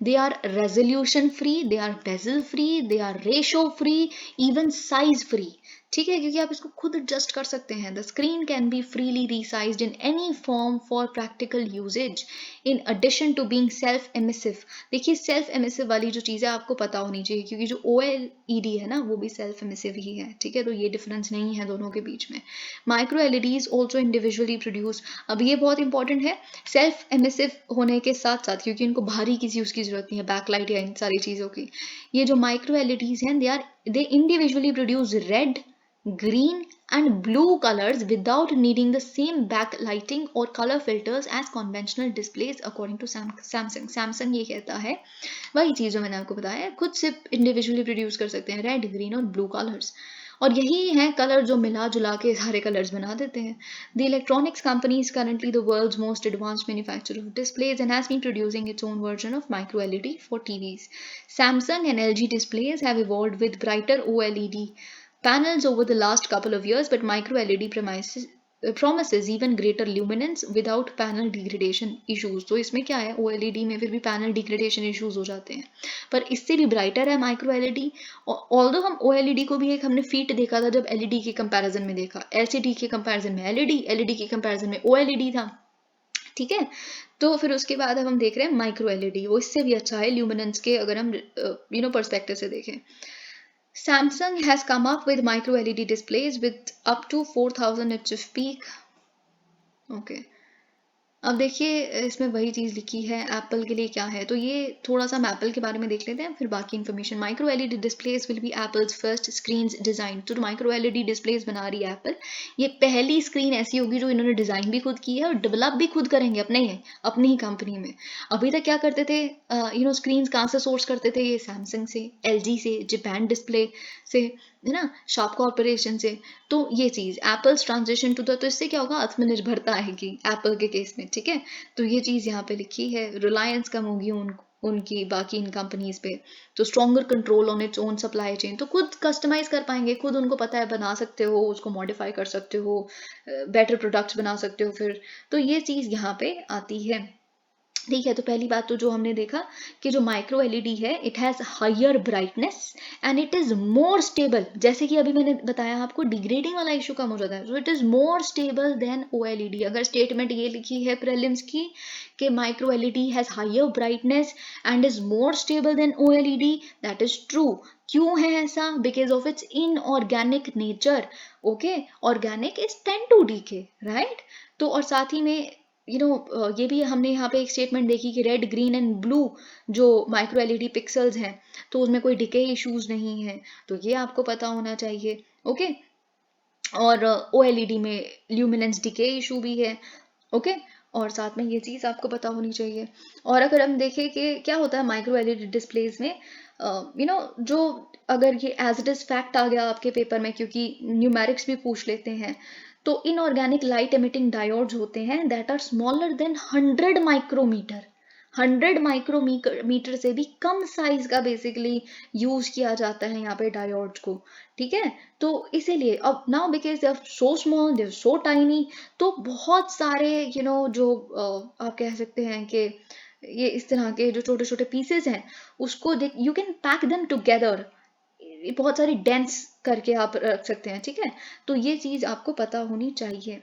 They are resolution free, they are bezel free, they are ratio free, even size free. ठीक है, क्योंकि आप इसको खुद एडजस्ट कर सकते हैं. The screen can be freely resized in any form for practical usages in addition to being self emissive. देखिए, सेल्फ एमिसिव वाली जो चीज़ है आपको पता होनी चाहिए, क्योंकि जो OLED है ना वो भी सेल्फ एमिसिव ही है. ठीक है, तो ये डिफरेंस नहीं है दोनों के बीच में. Micro LEDs also individually produce. अब ये बहुत इंपॉर्टेंट है, सेल्फ एमिसिव होने के साथ साथ, क्योंकि इनको भारी किसी उसकी जरूरत नहीं है, बैकलाइट या इन सारी चीज़ों की. ये जो माइक्रो एलईडीज हैं, they individually produce red, green and blue colors without needing the same backlighting or color filters as conventional displays according to Samsung. Samsung ये कहता है, वही चीज़ जो मैंने आपको बताया है, खुद से इंडिविजुअली प्रोड्यूस कर सकते हैं रेड, ग्रीन और ब्लू कलर्स. और यही है कलर जो मिला जुला के सारे कलर्स बना देते हैं. The electronics company is currently the world's most advanced manufacturer of displays and has been producing its own version of micro LED for TVs. Samsung and LG displays have evolved with brighter OLED panels over the last couple of years, but micro LED promises even greater luminance without panel degradation issues. तो इसमें क्या है, OLED में फिर भी panel degradation issues हो जाते हैं, पर इससे भी ब्राइटर है माइक्रो LED. ऑल्दो हम OLED को भी एक हमने फीट देखा था जब LED के कंपैरिजन में देखा, LCD के कंपैरिजन में LED के कंपैरिजन में OLED था. ठीक है, तो फिर उसके बाद अब हम देख रहे हैं माइक्रो LED, वो इससे भी अच्छा है ल्यूमिनेंस के, अगर हम पर्सपेक्टिव से देखें. Samsung has come up with micro LED displays with up to 4000 nits of peak. Okay. अब देखिए, इसमें वही चीज़ लिखी है एप्पल के लिए क्या है, तो ये थोड़ा सा हम एप्पल के बारे में देख लेते हैं, फिर बाकी information. Micro LED displays will be apples first screen design. तो माइक्रो एलईडी डिस्प्लेज बना रही है एप्पल, ये पहली स्क्रीन ऐसी होगी जो इन्होंने डिज़ाइन भी खुद की है और डेवलप भी खुद करेंगे अपनी ही कंपनी में. अभी तक क्या करते थे, स्क्रीन कहाँ से सोर्स करते थे, ये सैमसंग से, LG से, जापान डिस्प्ले से, है ना, शार्प कॉर्पोरेशन से. तो ये चीज़ एप्पल्स ट्रांजिशन टू द, तो इससे क्या होगा, आत्मनिर्भरता आएगी एप्पल के केस में. ठीक है, तो ये चीज़ यहाँ पे लिखी है. रिलायंस कम होगी उनकी बाकी इन कंपनीज पे. तो stronger control on its own supply chain, तो खुद कस्टमाइज कर पाएंगे, खुद उनको पता है, बना सकते हो उसको, मॉडिफाई कर सकते हो, बेटर प्रोडक्ट्स बना सकते हो फिर. तो ये चीज़ यहाँ पे आती है. ठीक है, तो पहली बात तो जो हमने देखा कि जो माइक्रो एलईडी है, it has higher brightness and it is more stable. जैसे कि अभी मैंने बताया आपको, डिग्रेडिंग वाला इशू कम हो जाता है, so it is more stable than OLED. अगर स्टेटमेंट ये लिखी है प्रीलिम्स की कि micro LED has higher brightness and is more stable than OLED, that is true. क्यों है ऐसा? Because of its inorganic nature. Okay, organic is tend to decay, right. तो और साथ ही में ये भी हमने यहाँ पे एक स्टेटमेंट देखी कि रेड, ग्रीन एंड ब्लू जो माइक्रो एलईडी पिक्सल्स हैं, तो उसमें कोई डिके इश्यूज नहीं है, तो ये आपको पता होना चाहिए. ओके, और OLED में ल्यूमिनेंस डिके इशू भी है. ओके, और साथ में ये चीज़ आपको पता होनी चाहिए. और अगर हम देखें कि क्या होता है माइक्रो एलईडी डिस्प्लेज में, जो अगर ये एज इट इज़ फैक्ट आ गया आपके पेपर में, क्योंकि न्यूमेरिक्स भी पूछ लेते हैं, तो इनऑर्गेनिक लाइट एमिटिंग डायोड्स होते हैं that are smaller than 100 micrometre. 100 micrometre से भी कम साइज का बेसिकली यूज किया जाता है यहाँ पे डायोड्स को. ठीक है, तो इसीलिए अब now because they are so small, they are so tiny, तो बहुत सारे जो आप कह सकते हैं कि ये इस तरह के जो छोटे छोटे पीसेस हैं, उसको you can pack them together, बहुत सारी डेंस करके आप रख सकते हैं. ठीक है, तो ये चीज़ आपको पता होनी चाहिए.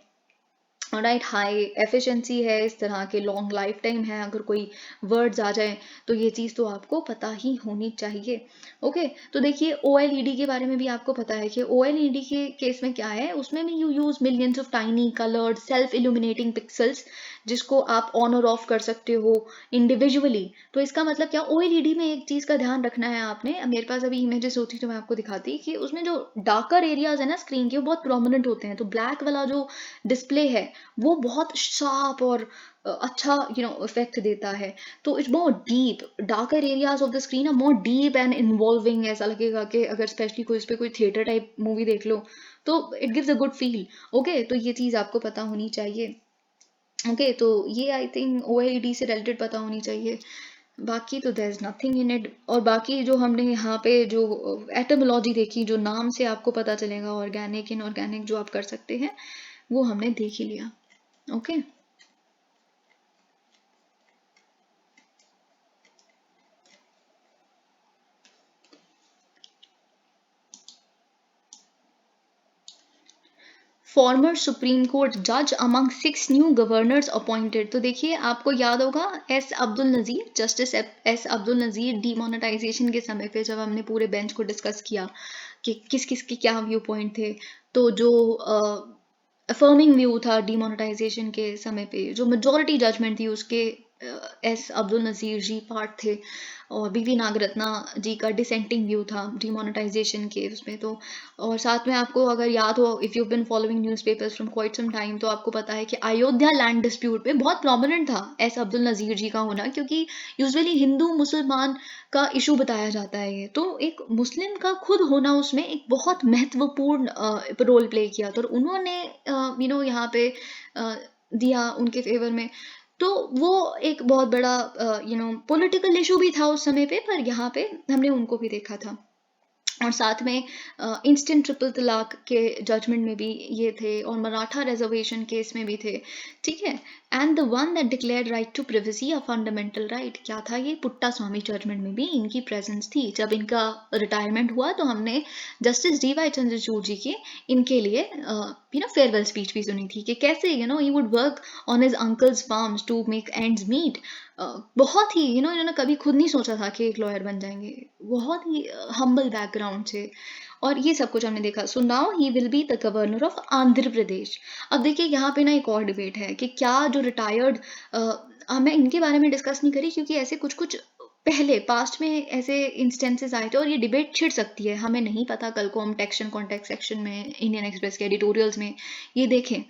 राइट, हाई एफिशिएंसी है, इस तरह के लॉन्ग लाइफ टाइम है, अगर कोई वर्ड्स आ जाए तो ये चीज़ तो आपको पता ही होनी चाहिए. ओके, तो देखिए OLED के बारे में भी आपको पता है कि OLED के केस में क्या है, उसमें भी you use millions of tiny coloured self illuminating pixels जिसको आप ऑन और ऑफ कर सकते हो इंडिविजुअली। तो इसका मतलब क्या, ओएलईडी में एक चीज़ का ध्यान रखना है आपने। मेरे पास अभी इमेजेस होती तो मैं आपको दिखाती कि उसमें जो डार्कर एरियाज है ना स्क्रीन के, वो बहुत प्रोमिनेंट होते हैं। तो ब्लैक वाला जो डिस्प्ले है वो बहुत शार्प और अच्छा इफेक्ट देता है। तो it's more deep, darker areas of the screen are more deep and involving. ऐसा लगेगा कि अगर स्पेशली कोई इस पे कोई थिएटर टाइप मूवी देख लो तो it gives a good feel. Okay, तो ये चीज़ आपको पता होनी चाहिए। ओके, तो ये आई थिंक ओएलईडी से रिलेटेड पता होनी चाहिए। बाकी तो there is nothing in it. और बाकी जो हमने यहाँ पे जो एटमोलॉजी देखी, जो नाम से आपको पता चलेगा ऑर्गेनिक इनऑर्गेनिक जो आप कर सकते हैं, वो हमने देख ही लिया। ओके, फॉर्मर सुप्रीम कोर्ट जज अमंग 6 न्यू गवर्नर्स अपॉइंटेड। तो देखिए, आपको याद होगा S Abdul Nazeer, justice S Abdul Nazeer, demonetisation के समय पे जब हमने पूरे बेंच को डिस्कस किया कि किस किस के क्या व्यू पॉइंट थे, तो जो अफर्मिंग व्यू था डीमोनेटाइजेशन के समय पे, जो मेजॉरिटी जजमेंट थी उसके एस अब्दुल नज़ीर जी पार्ट थे, और बीवी नागरत्ना जी का डिसेंटिंग व्यू था डीमोनेटाइजेशन के उसमें। तो और साथ में आपको अगर याद हो, if you been following newspapers from quite some time, तो आपको पता है कि अयोध्या लैंड डिस्प्यूट पे बहुत प्रोमिनेंट था एस अब्दुल नज़ीर जी का होना, क्योंकि यूजुअली हिंदू मुसलमान का इशू बताया जाता है ये। तो एक मुस्लिम का खुद होना उसमें एक बहुत महत्वपूर्ण रोल प्ले किया था, और उन्होंने यहाँ पे दिया उनके फेवर में। तो वो एक बहुत बड़ा पॉलिटिकल इशू भी था उस समय पे, पर यहाँ पे हमने उनको भी देखा था। और साथ में इंस्टेंट ट्रिपल तलाक के जजमेंट में भी ये थे, और मराठा रिजर्वेशन केस में भी थे, ठीक है। And the one that declared right to privacy a fundamental right, क्या था ये, पुट्टा स्वामी जजमेंट में भी इनकी प्रेजेंस थी। जब इनका रिटायरमेंट हुआ तो हमने जस्टिस डीवाई चंद्रचूड़ जी की इनके लिए फेयरवेल स्पीच भी सुनी थी, कि कैसे he would work on his uncle's farms to make ends meet. बहुत ही इन्होंने कभी खुद नहीं सोचा था कि एक लॉयर बन जाएंगे, बहुत ही हम्बल बैकग्राउंड से, और ये सब कुछ हमने देखा। So now he will be the governor of Andhra Pradesh. अब देखिए, यहाँ पे ना एक और डिबेट है कि क्या जो रिटायर्ड, मैं इनके बारे में डिस्कस नहीं करी क्योंकि ऐसे कुछ कुछ पहले पास्ट में ऐसे इंस्टेंसेस आए थे, और ये डिबेट छिड़ सकती है, हमें नहीं पता। कल को हम टेक्शन कॉन्टेक्ट सेक्शन में इंडियन एक्सप्रेस के एडिटोरियल्स में ये देखें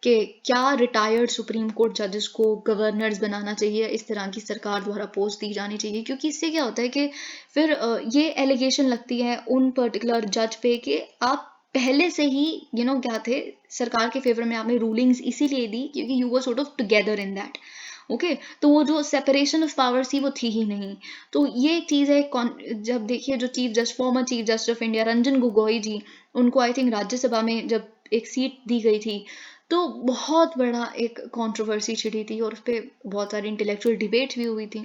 कि क्या रिटायर्ड सुप्रीम कोर्ट जजेस को गवर्नर्स बनाना चाहिए, इस तरह की सरकार द्वारा पोस्ट दी जानी चाहिए। क्योंकि इससे क्या होता है कि फिर ये एलिगेशन लगती है उन पर्टिकुलर जज पे कि आप पहले से ही क्या थे, सरकार के फेवर में आपने रूलिंग्स इसीलिए दी क्योंकि you were sort of together in that. Okay, तो वो जो सेपरेशन ऑफ पावर्स थी वो थी ही नहीं। तो ये एक चीज़ है। जब देखिए, जो former chief justice of India Ranjan Gogoi ji, उनको आई थिंक राज्यसभा में जब एक सीट दी गई थी, तो बहुत बड़ा एक कंट्रोवर्सी छिड़ी थी, और उस पर बहुत सारी इंटेलेक्चुअल डिबेट्स भी हुई थी।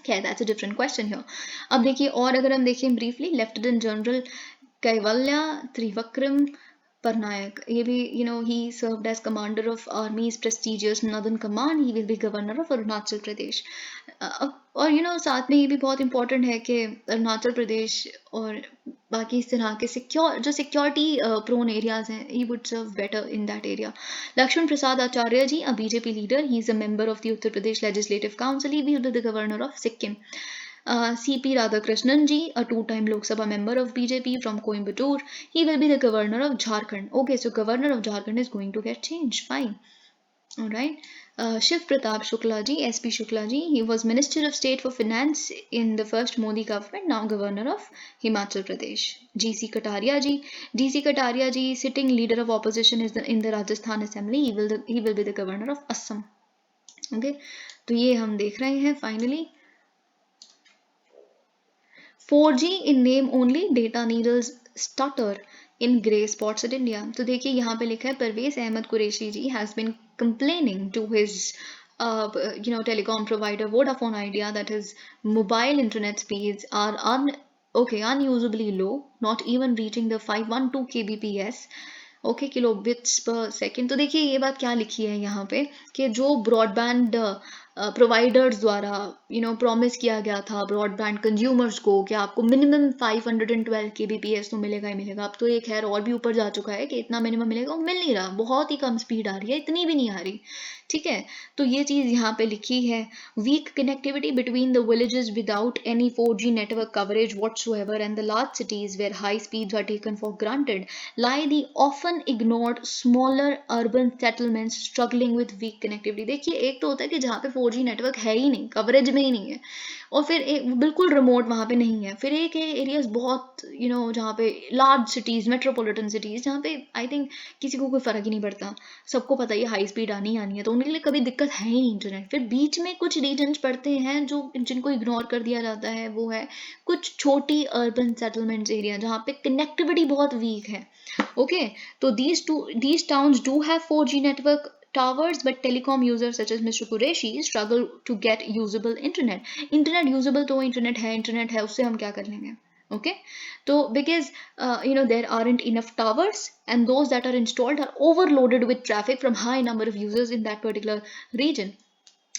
खैर, that's a different question here. अब देखिए, और अगर हम देखें briefly, lieutenant general Kaivalya Trivikram Parnaik, ये भी he served as commander of army's prestigious northern command. He will be governor of Arunachal Pradesh. और साथ में ये भी बहुत important है कि अरुणाचल प्रदेश और बाकी इस तरह के जो सिक्योरिटी प्रोन एरियाज हैं, he would serve better in that area. Lakshman Prasad Acharya ji, a BJP leader, he is a member of the Uttar Pradesh Legislative Council. He will be the governor of Sikkim. C.P. Radhakrishnan ji, a two-time Lok Sabha member of BJP from Coimbatore, he will be the governor of Jharkhand. Okay, so governor of Jharkhand is going to get changed. Fine. All right. Shiv Pratap Shukla ji, SP Shukla ji, he was Minister of State for Finance in the first Modi government, now governor of Himachal Pradesh. G.C. Kataria ji, sitting leader of opposition is in the Rajasthan Assembly. He will be the governor of Assam. Okay, तो ये हम देख रहे हैं finally. 4G in name only, data needles stutter in grey spots at India. तो देखिए, यहाँ पे लिखा है परवेज अहमद कुरैशी जी has been complaining to his telecom provider Vodafone Idea that his mobile internet speeds are unusably low, not even reaching the 512 kbps. Okay, kilobits per second. तो देखिए, ये बात क्या लिखी है यहाँ पे कि जो ब्रॉडबैंड प्रोवाइडर्स द्वारा प्रॉमिस किया गया था ब्रॉडबैंड कंज्यूमर्स को कि आपको मिनिमम 512 kbps तो मिलेगा ही मिलेगा। अब तो ये खैर और भी ऊपर जा चुका है कि इतना मिनिमम मिलेगा, वो मिल नहीं रहा, बहुत ही कम स्पीड आ रही है, इतनी भी नहीं आ रही, ठीक है, तो ये चीज़ यहाँ पे लिखी है। Weak connectivity between the villages without any 4G network coverage whatsoever and the large cities where high speeds are taken for granted lie the often ignored smaller urban settlements struggling with weak connectivity. देखिए, एक तो होता है कि जहाँ पे 4G network है ही नहीं, कवरेज में ही नहीं है, और फिर एक बिल्कुल रिमोट वहाँ पे नहीं है, फिर एक है एरियाज बहुत जहाँ पे लार्ज सिटीज़, मेट्रोपॉलिटन सिटीज़, जहाँ पे आई थिंक किसी को कोई फ़र्क ही नहीं पड़ता, सबको पता है हाई स्पीड आनी आनी है, तो उनके लिए कभी दिक्कत है ही नहीं इंटरनेट। फिर बीच में कुछ रीजन्स पड़ते हैं जो जिनको इग्नोर कर दिया जाता है, वो है कुछ छोटी अर्बन सेटलमेंट्स एरिया जहाँ पे कनेक्टिविटी बहुत वीक है। ओके, तो these towns do have 4G network towers, but telecom users such as Mr. Qureshi struggle to get usable internet. Internet usable तो internet है, उससे हम क्या कर लेंगे? Okay, so because there aren't enough towers, and those that are installed are overloaded with traffic from high number of users in that particular region.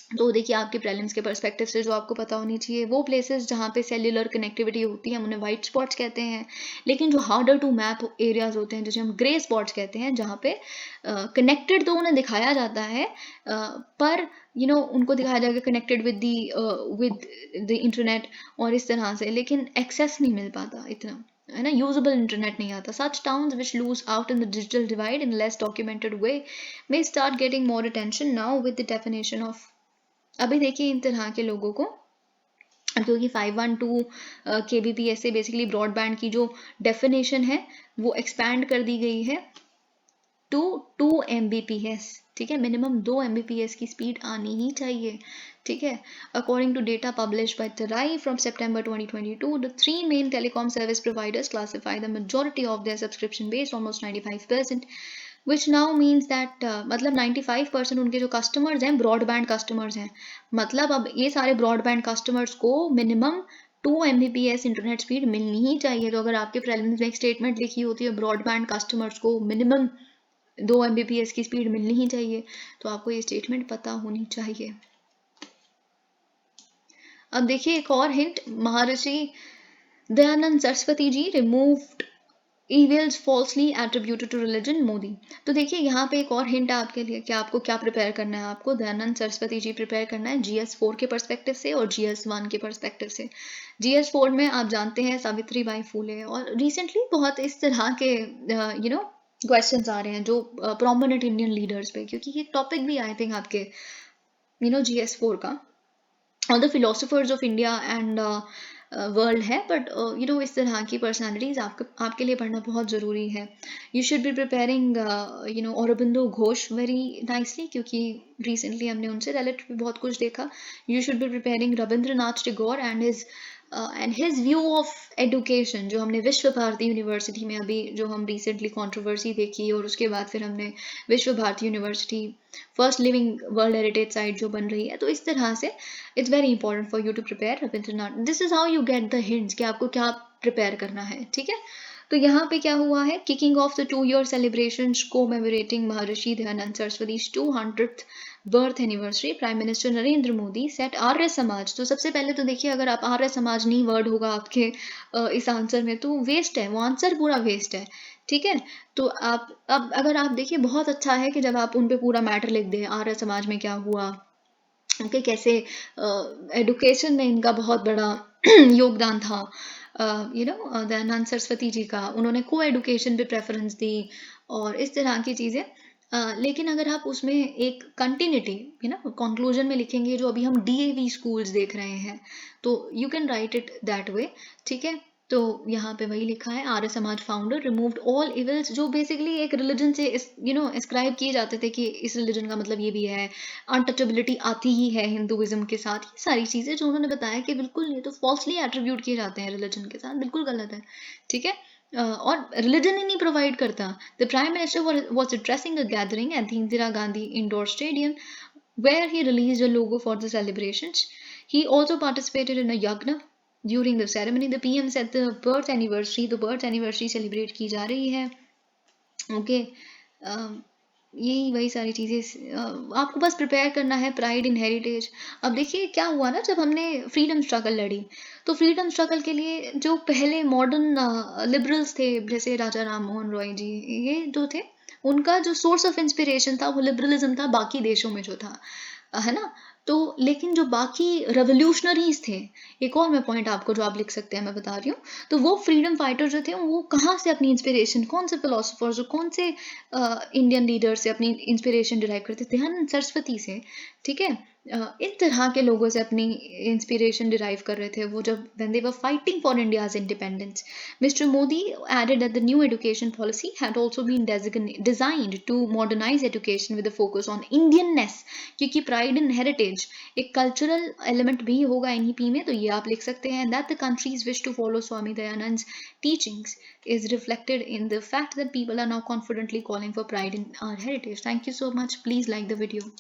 तो देखिए, आपके प्रेलिम्स के पर्सपेक्टिव से जो आपको पता होनी चाहिए, वो प्लेसेस जहाँ पे सेल्युलर कनेक्टिविटी होती है हम उन्हें वाइट स्पॉट्स कहते हैं, लेकिन जो हार्डर टू मैप एरियाज होते हैं जिसे हम ग्रे स्पॉट्स कहते हैं, जहाँ पे कनेक्टेड तो उन्हें दिखाया जाता है, पर उनको दिखाया जाएगा कनेक्टेड विद द इंटरनेट और इस तरह से, लेकिन एक्सेस नहीं मिल पाता इतना, है ना, यूजेबल इंटरनेट नहीं आता। Such towns which lose out in the digital divide in less documented way may start getting more attention now with the definition of. अभी देखिए, इन तरह के लोगों को, क्योंकि 512 kbps से बेसिकली ब्रॉडबैंड की जो डेफिनेशन है वो एक्सपैंड कर दी गई है टू 2 Mbps, ठीक है, मिनिमम 2 Mbps की स्पीड आनी ही चाहिए, ठीक है। According to data publish by TRAI फ्रॉम September 2022, the three main telecom service providers classify the majority of their subscription base, almost 95%, which now means that मतलब 95% उनके जो कस्टमर्स हैं ब्रॉडबैंड कस्टमर्स हैं। मतलब अब ये सारे ब्रॉडबैंड कस्टमर्स को मिनिमम 2 Mbps इंटरनेट स्पीड मिलनी ही चाहिए। तो अगर आपके प्रीलिम्स में एक स्टेटमेंट लिखी होती है ब्रॉडबैंड कस्टमर्स को मिनिमम 2 Mbps की स्पीड मिलनी ही चाहिए, तो आपको ये स्टेटमेंट पता होनी चाहिए। अब देखिए, एक और hint, Maharshi Dayanand Saraswati ji removed evils falsely attributed to religion Modi. तो देखिए, यहाँ पे एक और हिंट है आपके लिए कि आपको क्या प्रिपेयर करना है। आपको दयानंद सरस्वती जी प्रिपेयर करना है GS4 के पर्सपेक्टिव से और GS1 के पर्सपेक्टिव से। GS4 में आप जानते हैं सावित्री बाई फूले, और रिसेंटली बहुत इस तरह के क्वेश्चंस आ रहे हैं जो प्रोमिनेंट इंडियन लीडर्स पे, क्योंकि ये टॉपिक भी आई थिंक आपके GS4 का, all the philosophers of India and world है, बट इस तरह की पर्सनालिटीज आपके लिए पढ़ना बहुत ज़रूरी है। You should be preparing Aurobindo Ghosh very nicely, क्योंकि रिसेंटली हमने उनसे रिलेटेड बहुत कुछ देखा। You should be preparing Rabindranath Tagore and his view of education, जो हमने विश्व भारती यूनिवर्सिटी में अभी जो हम रिसेंटली कंट्रोवर्सी देखी, और उसके बाद फिर हमने Vishwa Bharati university first living world heritage site जो बन रही है, तो इस तरह से it's very important for you to prepare Rabindranath. This is how you get the hints कि आपको क्या प्रिपेयर करना है, ठीक है। तो यहाँ पे क्या हुआ है, kicking off the 2-year celebrations commemorating Maharshi Dayanand Saraswati 200th birth anniversary, prime minister Narendra Modi set Arya Samaj. तो सबसे पहले तो देखिए, अगर आप आर्य समाज नहीं वर्ड होगा आपके इस आंसर में, तो वेस्ट है, वो आंसर पूरा वेस्ट है, ठीक है। तो आप अब अगर आप देखिए, बहुत अच्छा है कि जब आप उन पे पूरा मैटर लिख दें, आर्य समाज में क्या हुआ, उनके कैसे एडुकेशन में इनका बहुत बड़ा योगदान था, दयानंद सरस्वती जी का, उन्होंने को एडुकेशन पे प्रेफरेंस दी और इस तरह की चीज़ें। लेकिन अगर आप उसमें एक कंटिन्यूटी कंक्लूजन में लिखेंगे, जो अभी हम DAV स्कूल्स देख रहे हैं, तो you can write it that way, ठीक है। तो यहाँ पे वही लिखा है, Arya Samaj founder removed all evils, जो बेसिकली एक रिलीजन से एस्क्राइब किए जाते थे कि इस रिलीजन का मतलब ये भी है, अनटचेबिलिटी आती ही है हिंदुइज्म के साथ, ये सारी चीज़ें जो उन्होंने बताया कि बिल्कुल ये तो फॉल्सली एट्रीब्यूट किए जाते हैं रिलीजन के साथ, बिल्कुल गलत है, ठीक है। और रिलीजन ही नहीं प्रोवाइड करता। The prime minister was addressing a gathering at the Indira Gandhi indoor stadium where he released a logo for the celebrations. He also participated in a yagna. During the ceremony, the PM said the birth anniversary celebrate की जा रही है, okay. यही वही सारी चीज़ें आपको बस प्रिपेयर करना है, प्राइड इन हेरिटेज। अब देखिए क्या हुआ ना, जब हमने फ्रीडम स्ट्रगल लड़ी, तो फ्रीडम स्ट्रगल के लिए जो पहले मॉडर्न लिबरल्स थे, जैसे राजा राम मोहन रॉय जी, ये जो थे, उनका जो सोर्स ऑफ इंस्पिरेशन था वो लिबरलिज्म था, बाकी देशों में जो था, है ना। तो लेकिन जो बाकी रेवोल्यूशनरीज थे, एक और मैं पॉइंट आपको जो आप लिख सकते हैं मैं बता रही हूँ, तो वो फ्रीडम फाइटर जो थे वो कहाँ से अपनी इंस्पिरेशन, कौन से फिलोसोफर्स, कौन से इंडियन लीडर से अपनी इंस्पिरेशन डिराइव करते थे? दयानंद सरस्वती से, ठीक है। इन तरह के लोगों से अपनी इंस्पिरेशन डिराइव कर रहे थे वो, जब when they were fighting for India's independence. Mr. Modi added that the new education policy had also been designed to modernize education with a focus on Indianness, क्योंकि pride and heritage एक cultural element भी होगा NEP में, तो ये आप लिख सकते हैं। That the country's wish to follow Swami Dayanand's teachings is reflected in the fact that people are now confidently calling for pride in our heritage. Thank you so much. Please like the video.